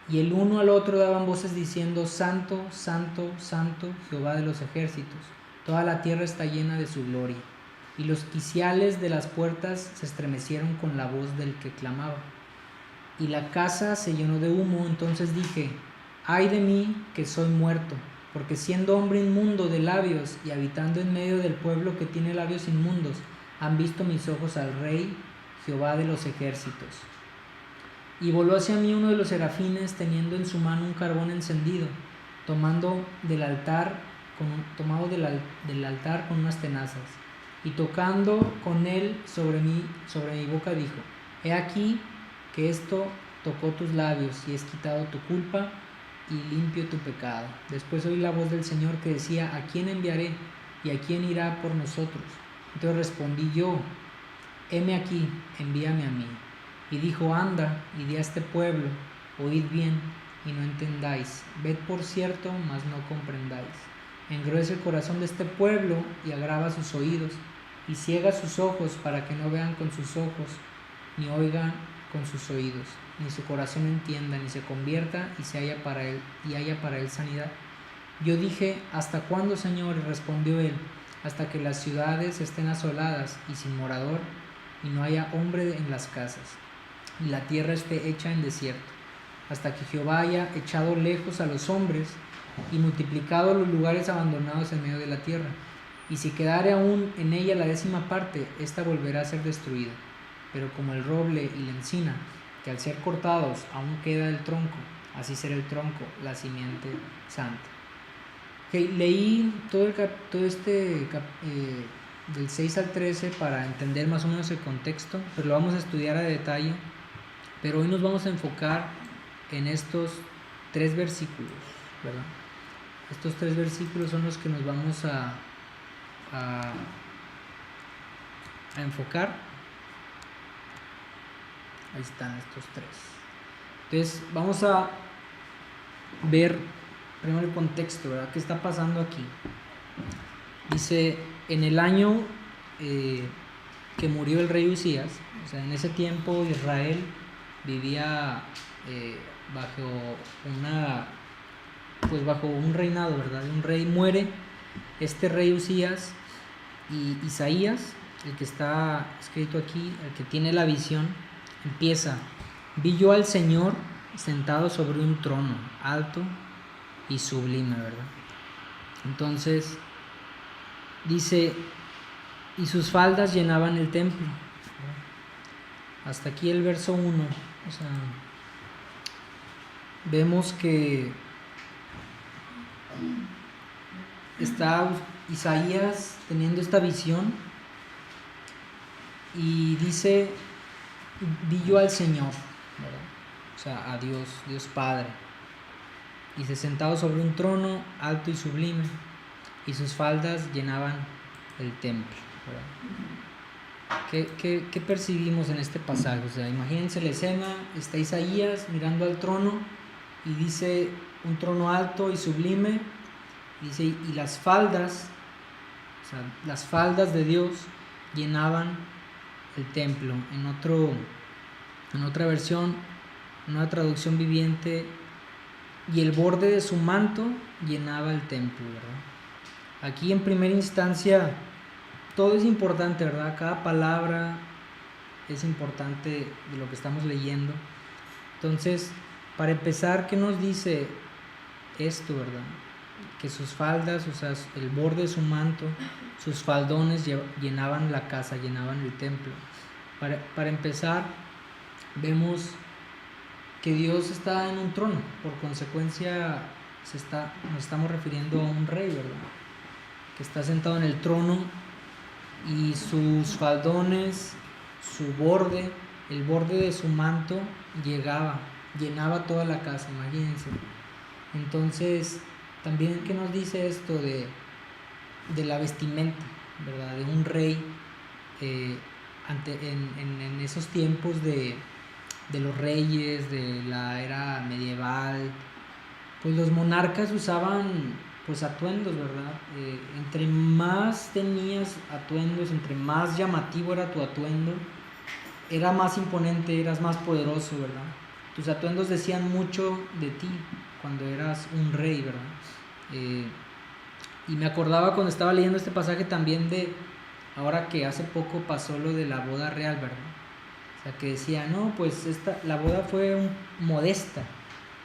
Y el uno al otro daban voces diciendo, Santo, Santo, Santo, Jehová de los ejércitos, toda la tierra está llena de su gloria. Y los quiciales de las puertas se estremecieron con la voz del que clamaba. Y la casa se llenó de humo. Entonces dije, ay de mí que soy muerto, porque siendo hombre inmundo de labios y habitando en medio del pueblo que tiene labios inmundos, han visto mis ojos al Rey, Jehová de los ejércitos. Y voló hacia mí uno de los serafines, teniendo en su mano un carbón encendido, tomado del altar con unas tenazas, y tocando con él sobre mi boca dijo, he aquí que esto tocó tus labios y es quitado tu culpa y limpio tu pecado. Después oí la voz del Señor que decía, ¿a quién enviaré? ¿Y a quién irá por nosotros? Entonces respondí yo, heme aquí, envíame a mí. Y dijo, anda y di a este pueblo, oíd bien y no entendáis, ved por cierto, mas no comprendáis. Engruece el corazón de este pueblo y agrava sus oídos, y ciega sus ojos para que no vean con sus ojos, ni oigan con sus oídos, ni su corazón entienda, ni se convierta y haya para él sanidad. Yo dije, ¿hasta cuándo, Señor? Y respondió él, hasta que las ciudades estén asoladas y sin morador, y no haya hombre en las casas, y la tierra esté hecha en desierto, hasta que Jehová haya echado lejos a los hombres y multiplicado los lugares abandonados en medio de la tierra. Y si quedare aún en ella la 10ª parte, ésta volverá a ser destruida. Pero como el roble y la encina, que al ser cortados aún queda el tronco, así será el tronco, la simiente santa. Leí todo del 6 al 13 para entender más o menos el contexto, pero lo vamos a estudiar a detalle. Pero hoy nos vamos a enfocar en estos 3 versículos, ¿verdad? Estos 3 versículos son los que nos vamos a enfocar. Ahí están estos 3. Entonces vamos a ver primero el contexto, ¿verdad? ¿Qué está pasando aquí? Dice, en el año que murió el rey Usías, o sea, en ese tiempo Israel vivía bajo un reinado, ¿verdad? Un rey muere, este rey Usías, y Isaías, el que está escrito aquí, el que tiene la visión, empieza: vi yo al Señor sentado sobre un trono alto y sublime, ¿verdad? Entonces dice, y sus faldas llenaban el templo. Hasta aquí el verso 1. O sea, vemos que está Isaías teniendo esta visión y dice, vi yo al Señor, ¿verdad? O sea, a Dios, Dios Padre. Dice, sentado sobre un trono alto y sublime, y sus faldas llenaban el templo, ¿verdad? ¿Qué percibimos en este pasaje? O sea, imagínense la escena, está Isaías mirando al trono y dice, un trono alto y sublime, dice, y las faldas, o sea, las faldas de Dios llenaban el templo. En otra versión, en una traducción viviente, y el borde de su manto llenaba el templo, ¿verdad? Aquí en primera instancia todo es importante, ¿verdad? Cada palabra es importante de lo que estamos leyendo. Entonces, para empezar, ¿qué nos dice esto, verdad? Que sus faldas, o sea, el borde de su manto, sus faldones llenaban la casa, llenaban el templo. Para empezar, vemos que Dios está en un trono, por consecuencia nos estamos refiriendo a un rey, ¿verdad? Que está sentado en el trono y sus faldones, su borde, el borde de su manto llenaba toda la casa, imagínense. Entonces, también, ¿qué nos dice esto de la vestimenta, ¿verdad? De un rey en esos tiempos de los reyes, de la era medieval, pues los monarcas usaban pues atuendos, ¿verdad? Entre más tenías atuendos, entre más llamativo era tu atuendo, era más imponente, eras más poderoso, ¿verdad? Tus atuendos decían mucho de ti cuando eras un rey, ¿verdad? Y me acordaba cuando estaba leyendo este pasaje también ahora que hace poco pasó lo de la boda real, ¿verdad? O sea, que decía, no, pues la boda fue modesta.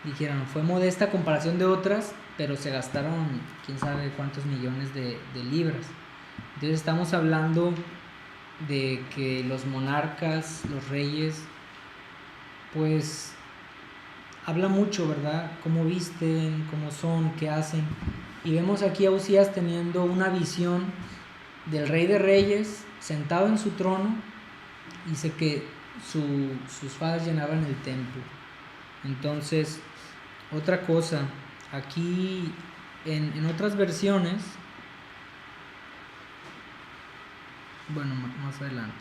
Dijeron, fue modesta a comparación de otras, pero se gastaron quién sabe cuántos millones de libras. Entonces estamos hablando de que los monarcas, los reyes, pues habla mucho, ¿verdad? Cómo visten, cómo son, qué hacen. Y vemos aquí a Usías teniendo una visión del Rey de Reyes sentado en su trono. Dice que sus faldas llenaban el templo. Entonces, otra cosa, aquí en otras versiones, bueno, más adelante,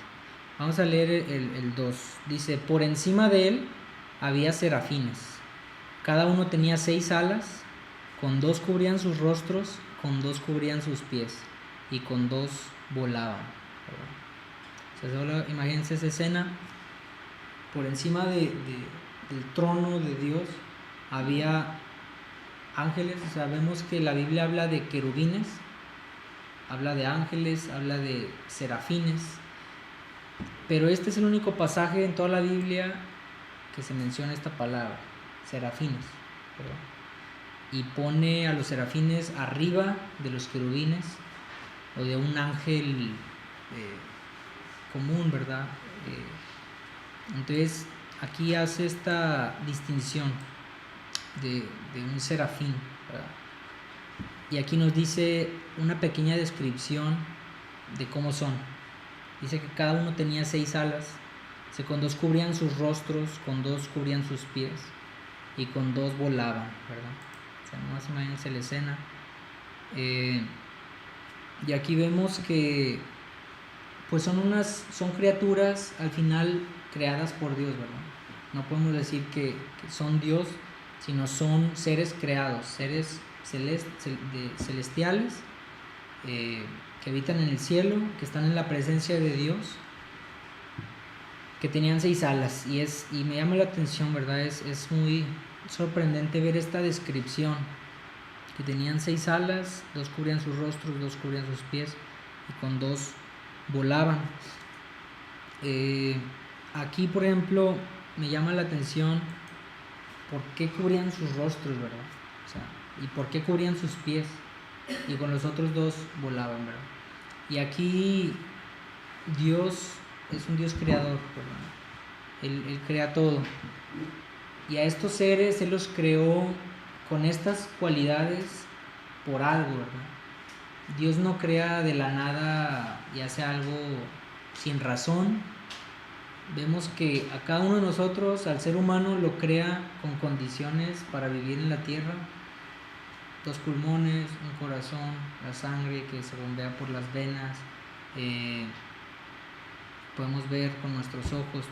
vamos a leer el 2. Dice, por encima de él había serafines, cada uno tenía 6 alas, con 2 cubrían sus rostros, con 2 cubrían sus pies, y con 2 volaban. O sea, solo imagínense esa escena. Por encima del trono de Dios había ángeles. O sea, vemos que la Biblia habla de querubines, habla de ángeles, habla de serafines, pero este es el único pasaje en toda la Biblia que se menciona esta palabra, serafines, ¿verdad? Y pone a los serafines arriba de los querubines o de un ángel común, ¿verdad? Entonces aquí hace esta distinción de un serafín, ¿verdad? Y aquí nos dice una pequeña descripción de cómo son. Dice que cada uno tenía 6 alas, con 2 cubrían sus rostros, con 2 cubrían sus pies y con 2 volaban, ¿verdad? O sea, nomás imagínense la escena. Y aquí vemos que pues son criaturas al final creadas por Dios, ¿verdad? No podemos decir que son Dios, sino son seres creados, seres celestiales que habitan en el cielo, que están en la presencia de Dios que tenían 6 alas. Y me llama la atención, ¿verdad? Es muy sorprendente ver esta descripción, que tenían 6 alas, 2 cubrían sus rostros, 2 cubrían sus pies, y con 2 volaban. Aquí, por ejemplo, me llama la atención por qué cubrían sus rostros, ¿verdad? O sea, y por qué cubrían sus pies, y con los otros 2 volaban, ¿verdad? Y aquí Dios es un Dios creador, ¿verdad? Él crea todo. Y a estos seres Él los creó con estas cualidades por algo, ¿verdad? Dios no crea de la nada y hace algo sin razón. Vemos que a cada uno de nosotros, al ser humano, lo crea con condiciones para vivir en la tierra. 2 pulmones, un corazón, la sangre que se bombea por las venas. Podemos ver con nuestros ojos,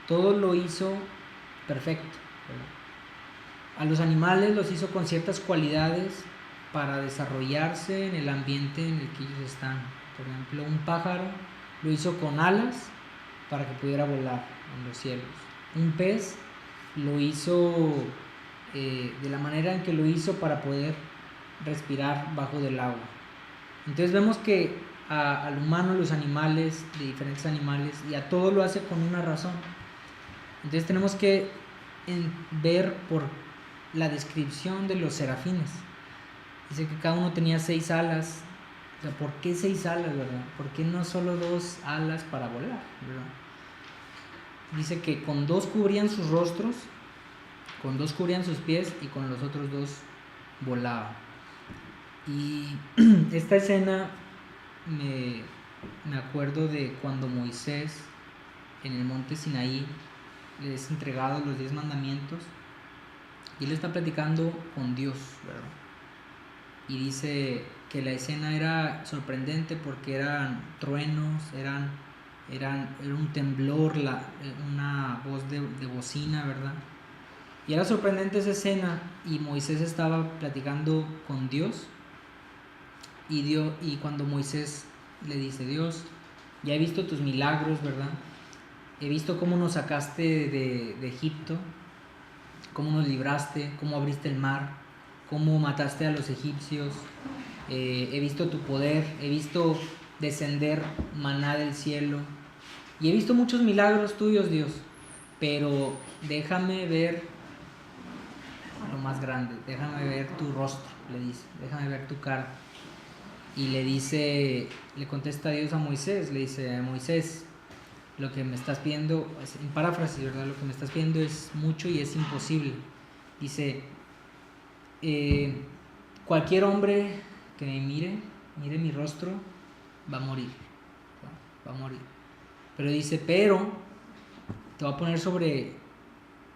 todo lo hizo perfecto, ¿verdad? A los animales los hizo con ciertas cualidades para desarrollarse en el ambiente en el que ellos están. Por ejemplo, un pájaro lo hizo con alas para que pudiera volar en los cielos. Un pez lo hizo de la manera en que lo hizo para poder respirar bajo del agua. Entonces vemos que al humano, los animales, de diferentes animales, y a todo lo hace con una razón. Entonces tenemos que ver por la descripción de los serafines. Dice que cada uno tenía 6 alas. O sea, ¿por qué 6 alas, verdad? ¿Por qué no solo 2 alas para volar, verdad? Dice que con 2 cubrían sus rostros, con 2 cubrían sus pies, y con los otros 2 volaban. Y esta escena me acuerdo de cuando Moisés en el monte Sinaí le es entregado los 10 mandamientos, y él está platicando con Dios, ¿verdad? Y dice que la escena era sorprendente porque eran truenos, era un temblor, una voz de bocina, ¿verdad? Y era sorprendente esa escena, y Moisés estaba platicando con Dios, y cuando Moisés le dice: Dios, ya he visto tus milagros, ¿verdad? He visto cómo nos sacaste de Egipto, cómo nos libraste, cómo abriste el mar, cómo mataste a los egipcios. He visto tu poder, he visto descender maná del cielo, y he visto muchos milagros tuyos, Dios, pero déjame ver lo más grande, déjame ver tu rostro, le dice, déjame ver tu cara. Y le contesta Dios a Moisés, le dice: Moisés, lo que me estás pidiendo, en paráfrasis, ¿verdad? Lo que me estás pidiendo es mucho y es imposible. Dice: cualquier hombre que me mire mi rostro, va a morir. Pero dice: pero te voy a poner sobre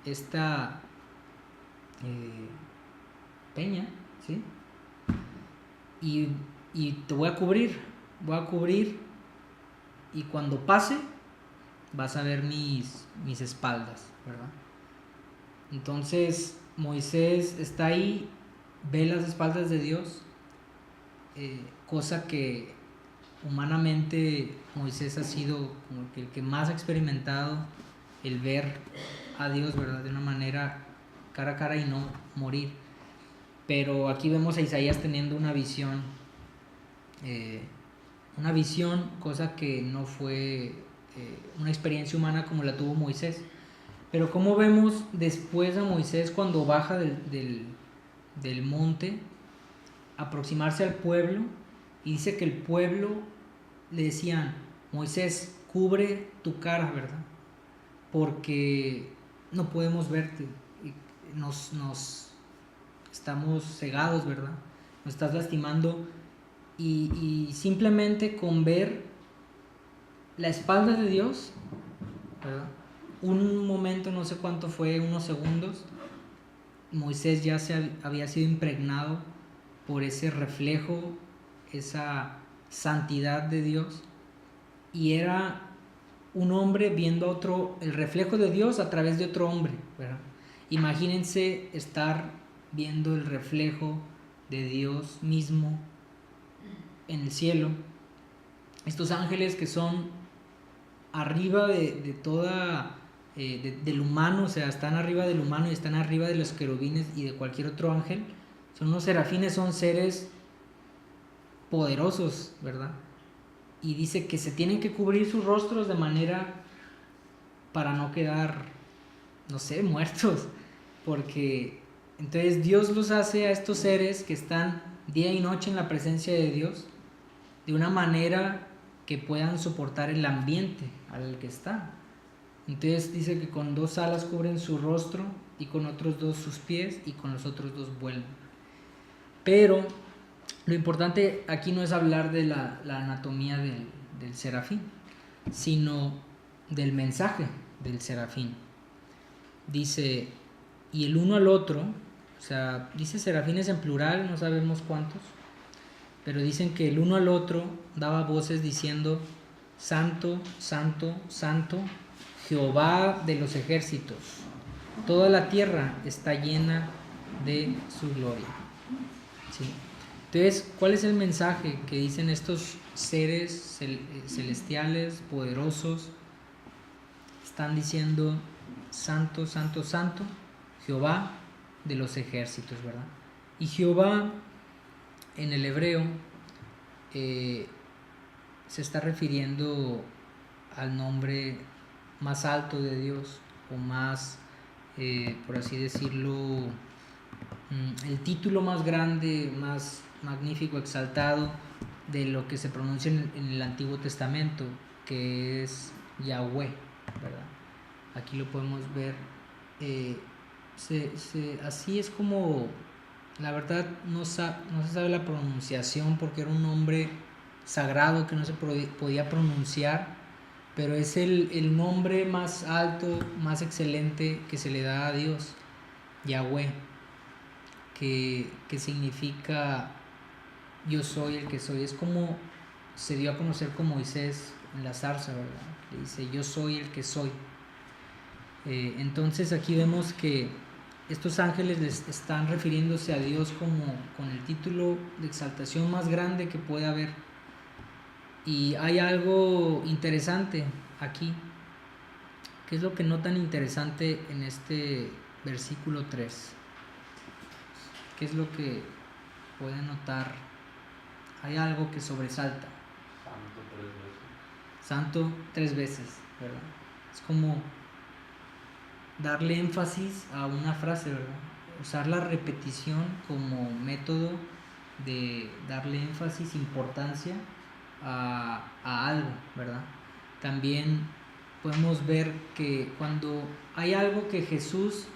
esta peña, ¿sí? Y te voy a cubrir, y cuando pase vas a ver mis espaldas, ¿verdad? Entonces Moisés está ahí, ve las espaldas de Dios, cosa que humanamente Moisés ha sido como que el que más ha experimentado el ver a Dios, ¿verdad? De una manera cara a cara y no morir. Pero aquí vemos a Isaías teniendo una visión, cosa que no fue una experiencia humana como la tuvo Moisés. Pero como vemos después a Moisés cuando baja del monte, aproximarse al pueblo, y dice que el pueblo le decían: Moisés, cubre tu cara, ¿verdad? Porque no podemos verte, nos estamos cegados, ¿verdad? Nos estás lastimando. Y simplemente con ver la espalda de Dios, ¿verdad? Un momento, no sé cuánto fue, unos segundos, Moisés ya había sido impregnado por ese reflejo, esa santidad de Dios, y era un hombre viendo el reflejo de Dios a través de otro hombre, ¿verdad? Imagínense estar viendo el reflejo de Dios mismo en el cielo. Estos ángeles que son arriba de toda, del humano, o sea, están arriba del humano y están arriba de los querubines y de cualquier otro ángel. Son unos serafines, son seres poderosos, ¿verdad? Y dice que se tienen que cubrir sus rostros de manera para no quedar, no sé, muertos, porque entonces Dios los hace a estos seres que están día y noche en la presencia de Dios de una manera que puedan soportar el ambiente al que están. Entonces dice que con 2 alas cubren su rostro y con otros 2 sus pies y con los otros 2 vuelan. Pero lo importante aquí no es hablar de la anatomía del serafín, sino del mensaje del serafín. Dice, y el uno al otro, o sea, dice serafines en plural, no sabemos cuántos, pero dicen que el uno al otro daba voces diciendo, Santo, Santo, Santo, Jehová de los ejércitos, toda la tierra está llena de su gloria. ¿Sí? Entonces, ¿cuál es el mensaje que dicen estos seres celestiales, poderosos? Están diciendo, Santo, Santo, Santo, Jehová de los ejércitos, ¿verdad? Y Jehová en el hebreo se está refiriendo al nombre más alto de Dios, o más, por así decirlo, el título más grande, más magnífico, exaltado de lo que se pronuncia en el Antiguo Testamento, que es Yahweh, ¿verdad? Aquí lo podemos ver. Así es como, la verdad no se sabe la pronunciación porque era un nombre sagrado que no se podía pronunciar, pero es el nombre más alto, más excelente que se le da a Dios, Yahweh, que significa yo soy el que soy. Es como se dio a conocer con Moisés en la zarza, ¿verdad? Le dice yo soy el que soy. Entonces aquí vemos que estos ángeles les están refiriéndose a Dios como con el título de exaltación más grande que puede haber. Y hay algo interesante aquí. ¿Qué es lo que no tan interesante en este versículo 3? ¿Qué es lo que pueden notar? Hay algo que sobresalta. Santo 3 veces, ¿verdad? Es como darle énfasis a una frase, ¿verdad? Usar la repetición como método de darle énfasis, importancia a algo, ¿verdad? También podemos ver que cuando hay algo que Jesús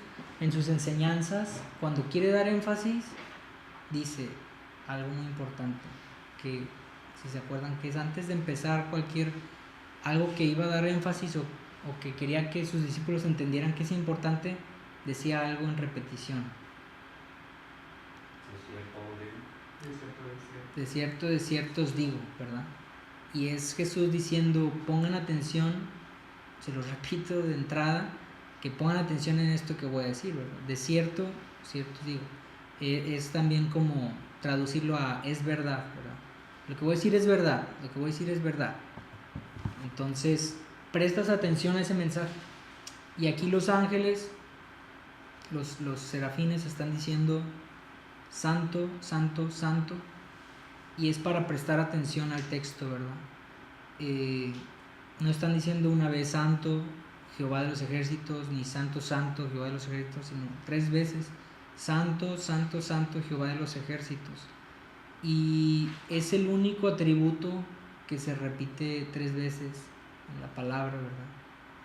en sus enseñanzas, cuando quiere dar énfasis, dice algo muy importante, que si se acuerdan que es antes de empezar algo que iba a dar énfasis o que quería que sus discípulos entendieran que es importante, decía algo en repetición. De cierto os digo, ¿verdad? Y es Jesús diciendo, pongan atención, se los repito de entrada, que pongan atención en esto que voy a decir, ¿verdad? De cierto os digo. Es también como traducirlo a es verdad, ¿verdad? Lo que voy a decir es verdad, lo que voy a decir es verdad. Entonces, prestas atención a ese mensaje. Y aquí los ángeles, los serafines están diciendo santo, santo, santo, y es para prestar atención al texto, ¿verdad? No están diciendo una vez santo Jehová de los ejércitos, ni santo, santo Jehová de los ejércitos, sino 3 veces santo, santo, santo Jehová de los ejércitos. Y es el único atributo que se repite 3 veces en la palabra, ¿verdad?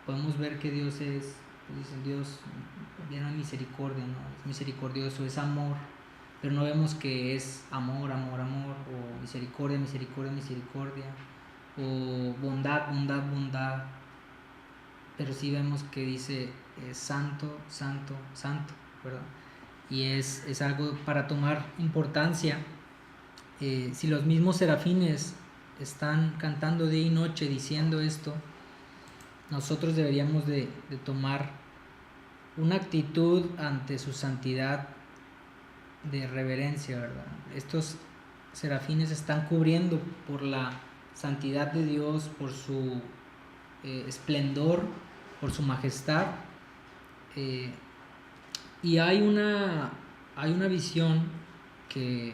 Podemos ver que Dios es, pues dicen Dios lleno de misericordia, ¿no? Es misericordioso, es amor, pero no vemos que es amor, amor, amor, o misericordia, misericordia, misericordia, o bondad, bondad, bondad, pero sí vemos que dice santo, santo, santo, ¿verdad? Y es algo para tomar importancia. Si los mismos serafines están cantando día y noche diciendo esto, nosotros deberíamos de tomar una actitud ante su santidad de reverencia, ¿verdad? Estos serafines están cubriendo por la santidad de Dios, por su esplendor, por su majestad. Y hay una visión que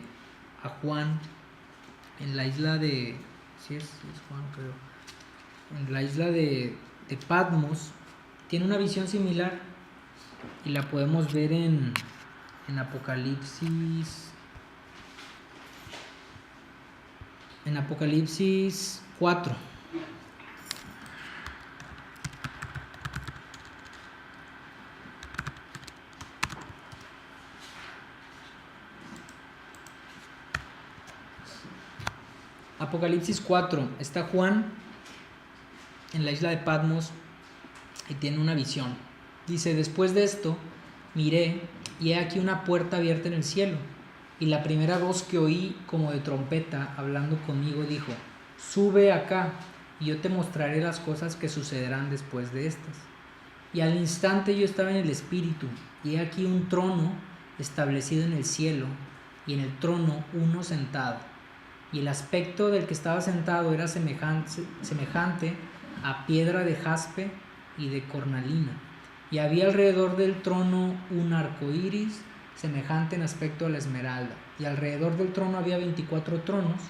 a Juan en la isla de, sí es Juan creo, en la isla de Patmos, tiene una visión similar y la podemos ver en Apocalipsis. En Apocalipsis 4. Apocalipsis 4. Está Juan en la isla de Patmos y tiene una visión. Dice: después de esto miré y he aquí una puerta abierta en el cielo, y la primera voz que oí como de trompeta hablando conmigo dijo: sube acá y yo te mostraré las cosas que sucederán después de estas. Y al instante yo estaba en el espíritu, y he aquí un trono establecido en el cielo, y en el trono uno sentado, y el aspecto del que estaba sentado era semejante a piedra de jaspe y de cornalina, y había alrededor del trono un arco iris semejante en aspecto a la esmeralda, y alrededor del trono había 24 tronos,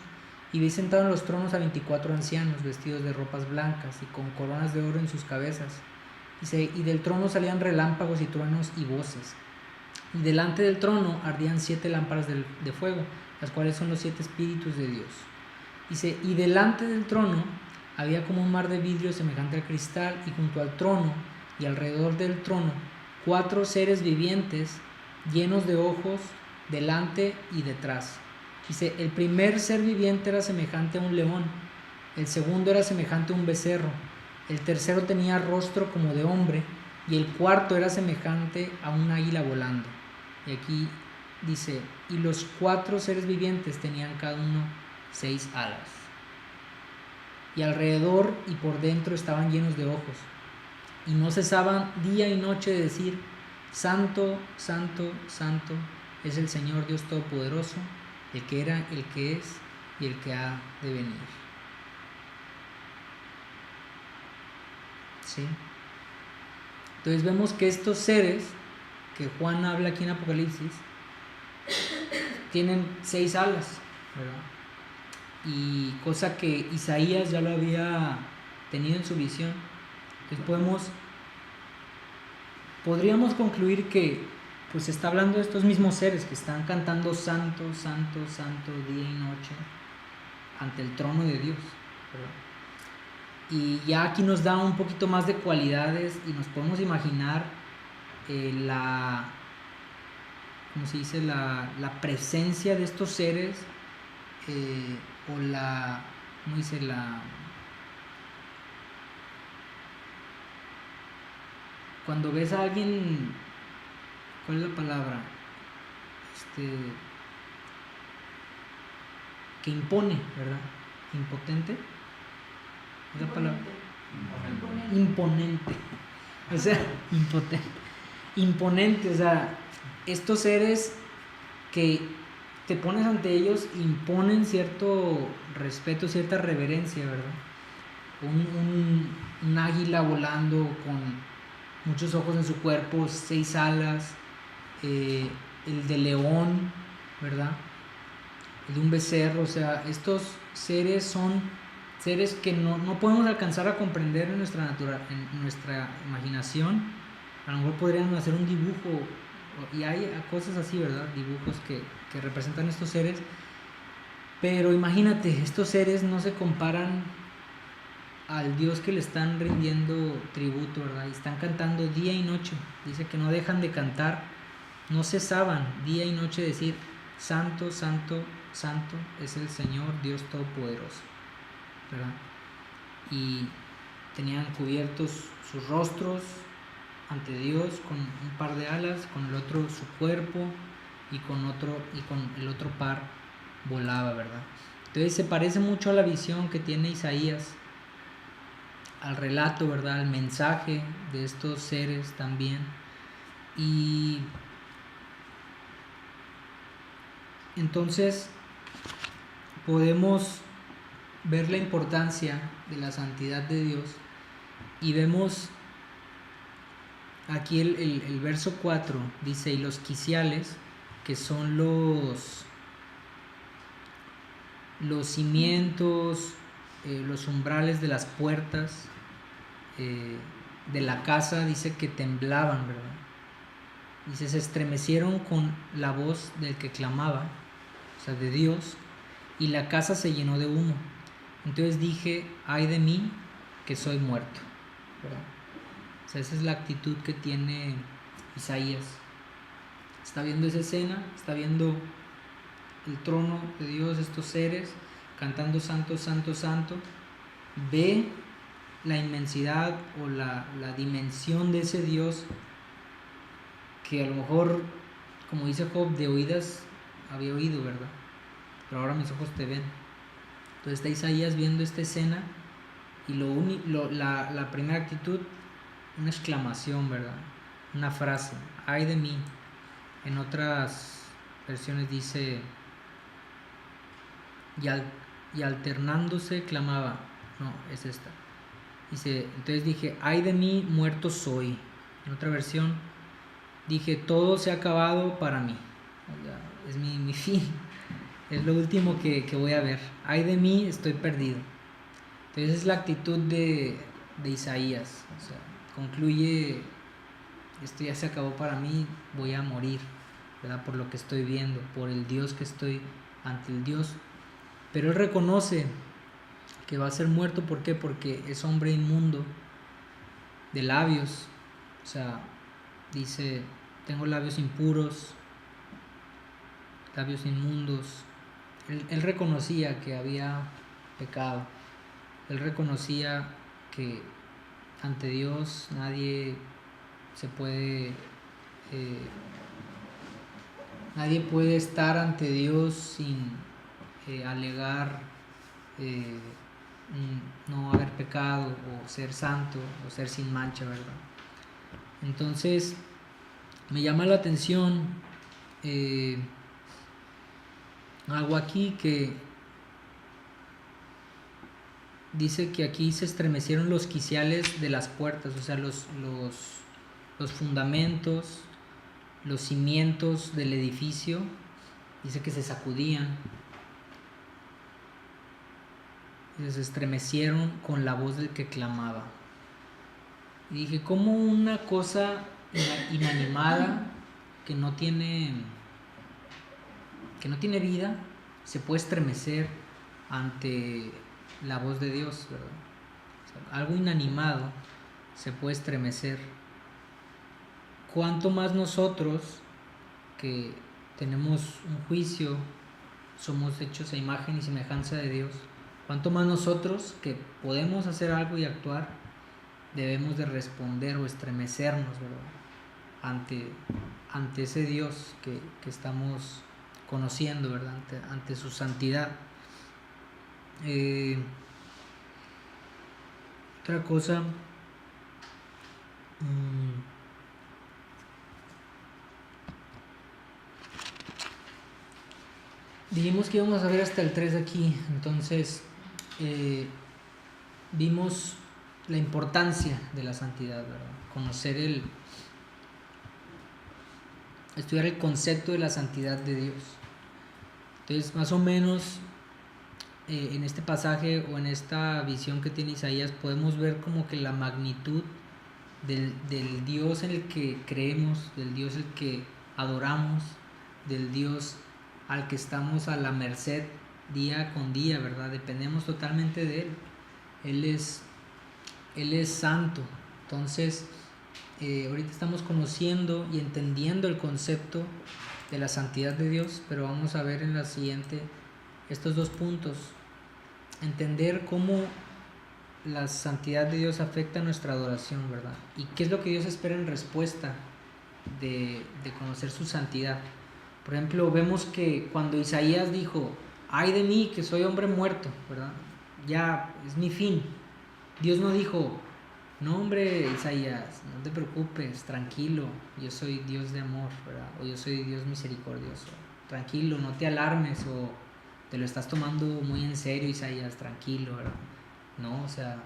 y vi sentado en los tronos a 24 ancianos vestidos de ropas blancas y con coronas de oro en sus cabezas, y del trono salían relámpagos y truenos y voces, y delante del trono ardían 7 lámparas de fuego, las cuales son los 7 espíritus de Dios. Y delante del trono había como un mar de vidrio semejante al cristal, y junto al trono y alrededor del trono 4 seres vivientes llenos de ojos delante y detrás. Dice: el primer ser viviente era semejante a un león, el segundo era semejante a un becerro, el tercero tenía rostro como de hombre, y el cuarto era semejante a un águila volando. Y aquí dice: y los 4 seres vivientes tenían cada uno 6 alas, y alrededor y por dentro estaban llenos de ojos, y no cesaban día y noche de decir: santo, santo, santo es el Señor Dios Todopoderoso, el que era, el que es y el que ha de venir. ¿Sí? Entonces vemos que estos seres que Juan habla aquí en Apocalipsis tienen 6 alas, ¿verdad? Y cosa que Isaías ya lo había tenido en su visión. Entonces podríamos concluir que pues está hablando de estos mismos seres que están cantando santo, santo, santo día y noche ante el trono de Dios, ¿verdad? Y ya aquí nos da un poquito más de cualidades y nos podemos imaginar ¿cómo se dice? La presencia de estos seres, o ¿cómo dice? Cuando ves a alguien, ¿cuál es la palabra? Que impone, ¿verdad? Impotente. ¿Es la palabra? Imponente. O sea, impotente. Imponente, o sea, estos seres que te pones ante ellos imponen cierto respeto, cierta reverencia, ¿verdad? Un águila volando con muchos ojos en su cuerpo, 6 alas, el de león, ¿verdad? El de un becerro, o sea, estos seres son seres que no podemos alcanzar a comprender en nuestra imaginación. A lo mejor podrían hacer un dibujo, y hay cosas así, ¿verdad? Dibujos que representan estos seres, pero imagínate, estos seres no se comparan al Dios que le están rindiendo tributo, ¿verdad? Y están cantando día y noche. Dice que no dejan de cantar, no cesaban día y noche de decir: santo, santo, santo es el Señor Dios Todopoderoso, ¿verdad? Y tenían cubiertos sus rostros ante Dios con un par de alas, con el otro su cuerpo, y con el otro par volaba, ¿verdad? Entonces se parece mucho a la visión que tiene Isaías, al relato, ¿verdad? Al mensaje de estos seres también. Y entonces podemos ver la importancia de la santidad de Dios Y vemos aquí el verso 4, dice, y los quiciales, que son los cimientos, los umbrales de las puertas de la casa, dice que temblaban, ¿verdad? Dice, se estremecieron con la voz del que clamaba, o sea, de Dios, y la casa se llenó de humo. Entonces dije, ay de mí, que soy muerto, ¿verdad? O sea, esa es la actitud que tiene Isaías. Está viendo esa escena, está viendo el trono de Dios, estos seres cantando santo, santo, santo. Ve la inmensidad o la dimensión de ese Dios que a lo mejor, como dice Job, de oídas había oído, ¿verdad? Pero ahora mis ojos te ven. Entonces está Isaías viendo esta escena y la primera actitud, una exclamación, ¿verdad? Una frase, ay de mí. En otras versiones dice, y alternándose clamaba, no, es esta. Dice, entonces dije, ay de mí, muerto soy. En otra versión, dije, todo se ha acabado para mí. O sea, es mi fin. Es lo último que voy a ver. Ay de mí, estoy perdido. Entonces es la actitud de Isaías. O sea, concluye, esto ya se acabó para mí, voy a morir, ¿verdad? Por lo que estoy viendo, por el Dios que estoy ante el Dios. Pero él reconoce que va a ser muerto. ¿Por qué? Porque es hombre inmundo de labios. O sea, dice, tengo labios impuros, labios inmundos. Él reconocía que había pecado. Él reconocía que ante Dios nadie puede estar ante Dios sin alegar no haber pecado o ser santo o ser sin mancha, ¿verdad? Entonces me llama la atención algo aquí, que dice que aquí se estremecieron los quiciales de las puertas, o sea, los fundamentos, los cimientos del edificio, dice que se sacudían, y se estremecieron con la voz del que clamaba. Y dije, ¿cómo una cosa inanimada que no tiene vida se puede estremecer ante la voz de Dios, ¿verdad? O sea, algo inanimado se puede estremecer. Cuanto más nosotros, que tenemos un juicio, somos hechos a imagen y semejanza de Dios, cuanto más nosotros, que podemos hacer algo y actuar, debemos de responder o estremecernos, ¿verdad? Ante ese Dios que estamos conociendo, ¿verdad? Ante su santidad. Otra cosa, dijimos que íbamos a ver hasta el 3 aquí. Entonces vimos la importancia de la santidad, ¿verdad? Conocer estudiar el concepto de la santidad de Dios. Entonces, más o menos en este pasaje o en esta visión que tiene Isaías podemos ver como que la magnitud del Dios en el que creemos, del Dios el que adoramos, del Dios al que estamos a la merced día con día, ¿verdad? Dependemos totalmente de Él. Él es santo. Entonces, ahorita estamos conociendo y entendiendo el concepto de la santidad de Dios, pero vamos a ver en la siguiente estos dos puntos. Entender cómo la santidad de Dios afecta nuestra adoración, ¿verdad? Y qué es lo que Dios espera en respuesta de conocer su santidad. Por ejemplo, vemos que cuando Isaías dijo, ay de mí, que soy hombre muerto, ¿verdad? Ya es mi fin. Dios no dijo, no hombre Isaías, no te preocupes, tranquilo, yo soy Dios de amor, ¿verdad? O yo soy Dios misericordioso. Tranquilo, no te alarmes, o te lo estás tomando muy en serio, Isaías, tranquilo, ¿verdad? No, o sea,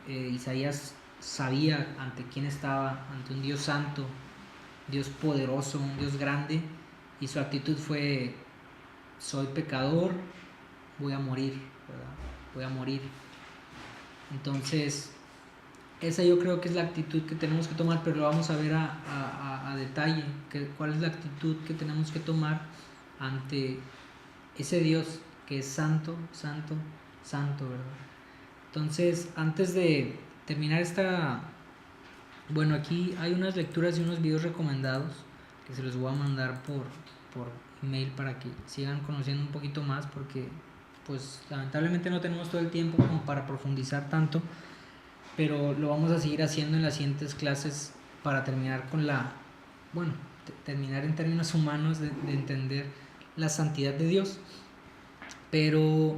Isaías sabía ante quién estaba, ante un Dios santo, Dios poderoso, un Dios grande, y su actitud fue: soy pecador, voy a morir, ¿verdad? Voy a morir. Entonces, esa yo creo que es la actitud que tenemos que tomar, pero lo vamos a ver a detalle, cuál es la actitud que tenemos que tomar ante ese Dios que es santo, santo, santo, ¿verdad? Entonces, antes de terminar bueno, aquí hay unas lecturas y unos videos recomendados que se los voy a mandar por email para que sigan conociendo un poquito más, porque pues lamentablemente no tenemos todo el tiempo como para profundizar tanto, pero lo vamos a seguir haciendo en las siguientes clases para terminar terminar en términos humanos de entender la santidad de Dios. Pero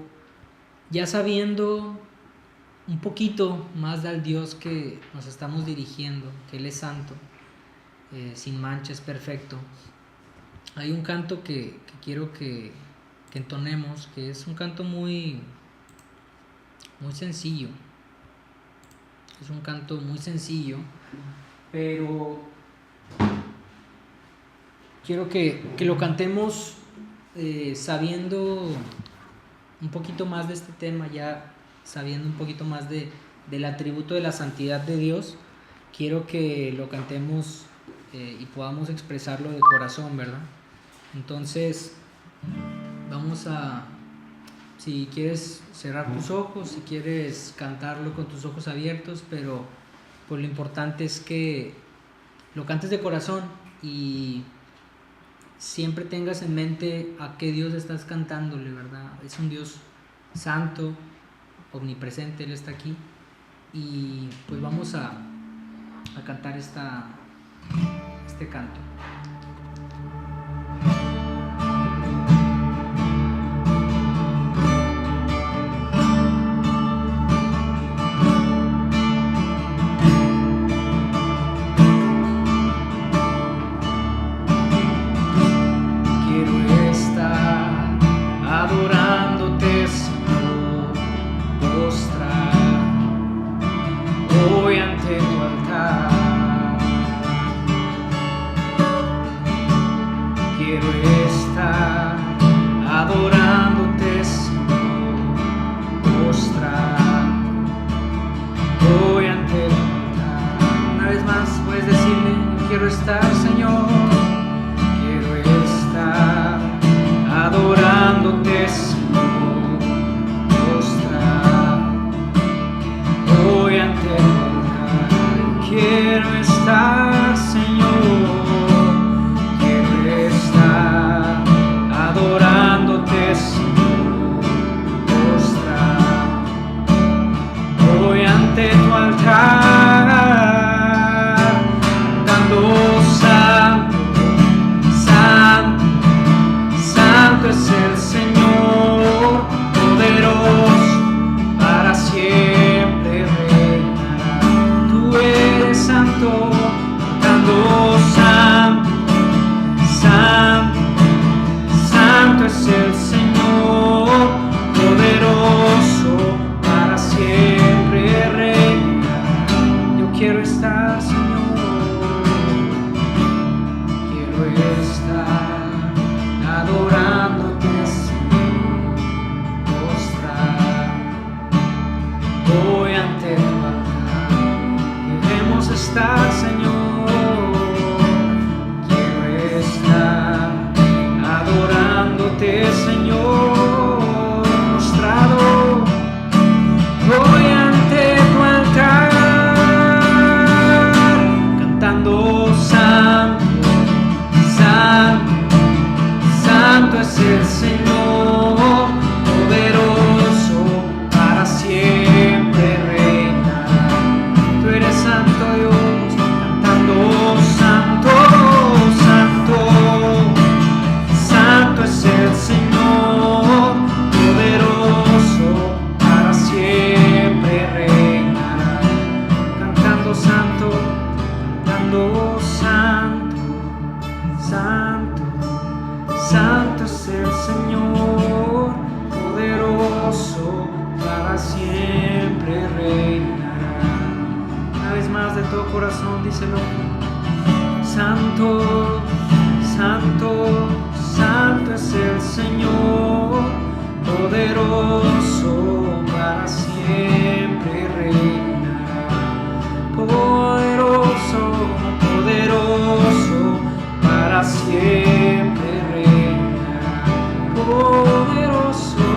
ya sabiendo un poquito más del Dios que nos estamos dirigiendo, que Él es santo, sin mancha, es perfecto, hay un canto que quiero que entonemos, que es un canto muy sencillo. Es un canto muy sencillo, pero quiero que lo cantemos sabiendo un poquito más de este tema, ya sabiendo un poquito más del atributo de la santidad de Dios. Quiero que lo cantemos y podamos expresarlo de corazón, ¿verdad? Entonces, si quieres cerrar tus ojos, si quieres cantarlo con tus ojos abiertos, pero pues lo importante es que lo cantes de corazón y siempre tengas en mente a qué Dios estás cantándole, ¿verdad? Es un Dios santo, omnipresente, Él está aquí, y pues vamos a cantar este canto. Señor, poderoso para siempre reinar. de todo corazón, díselo. Santo, santo, santo es el Señor, poderoso para siempre reinará. Poderoso, poderoso para siempre reinará. Poderoso,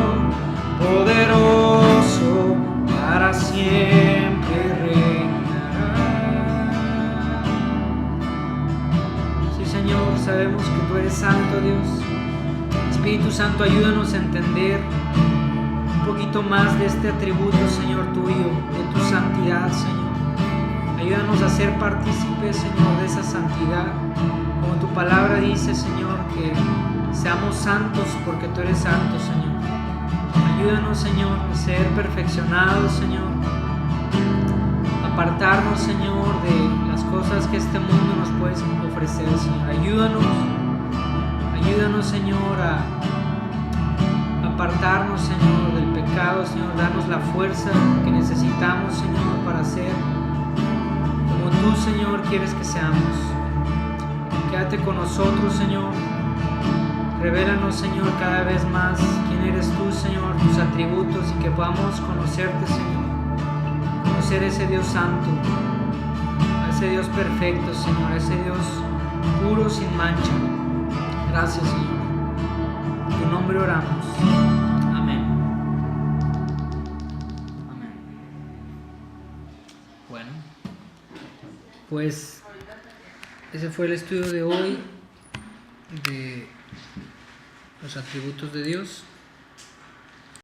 poderoso para siempre reinará. Sí, Señor, sabemos que tú eres santo, Dios. Espíritu Santo, ayúdanos a entender un poquito más de este atributo, Señor, tuyo, de tu santidad, Señor. Ayúdanos a ser partícipes, Señor, de esa santidad. Como tu palabra dice, Señor, que seamos santos porque tú eres santo, Señor. Ayúdanos, Señor, a ser perfeccionados, Señor. Apartarnos, Señor, de las cosas que este mundo nos puede ofrecer, Señor. Ayúdanos, Señor, a apartarnos, Señor, del pecado, Señor. Danos la fuerza que necesitamos, Señor, para ser como tú, Señor, quieres que seamos. Quédate con nosotros, Señor. Revélanos, Señor, cada vez más quién eres tú, Señor, tus atributos, y que podamos conocerte, Señor. Conocer a ese Dios santo, a ese Dios perfecto, Señor, a ese Dios puro, sin mancha. Gracias, Señor. En tu nombre oramos. Amén. Amén. Bueno, pues ese fue el estudio de hoy de los atributos de Dios.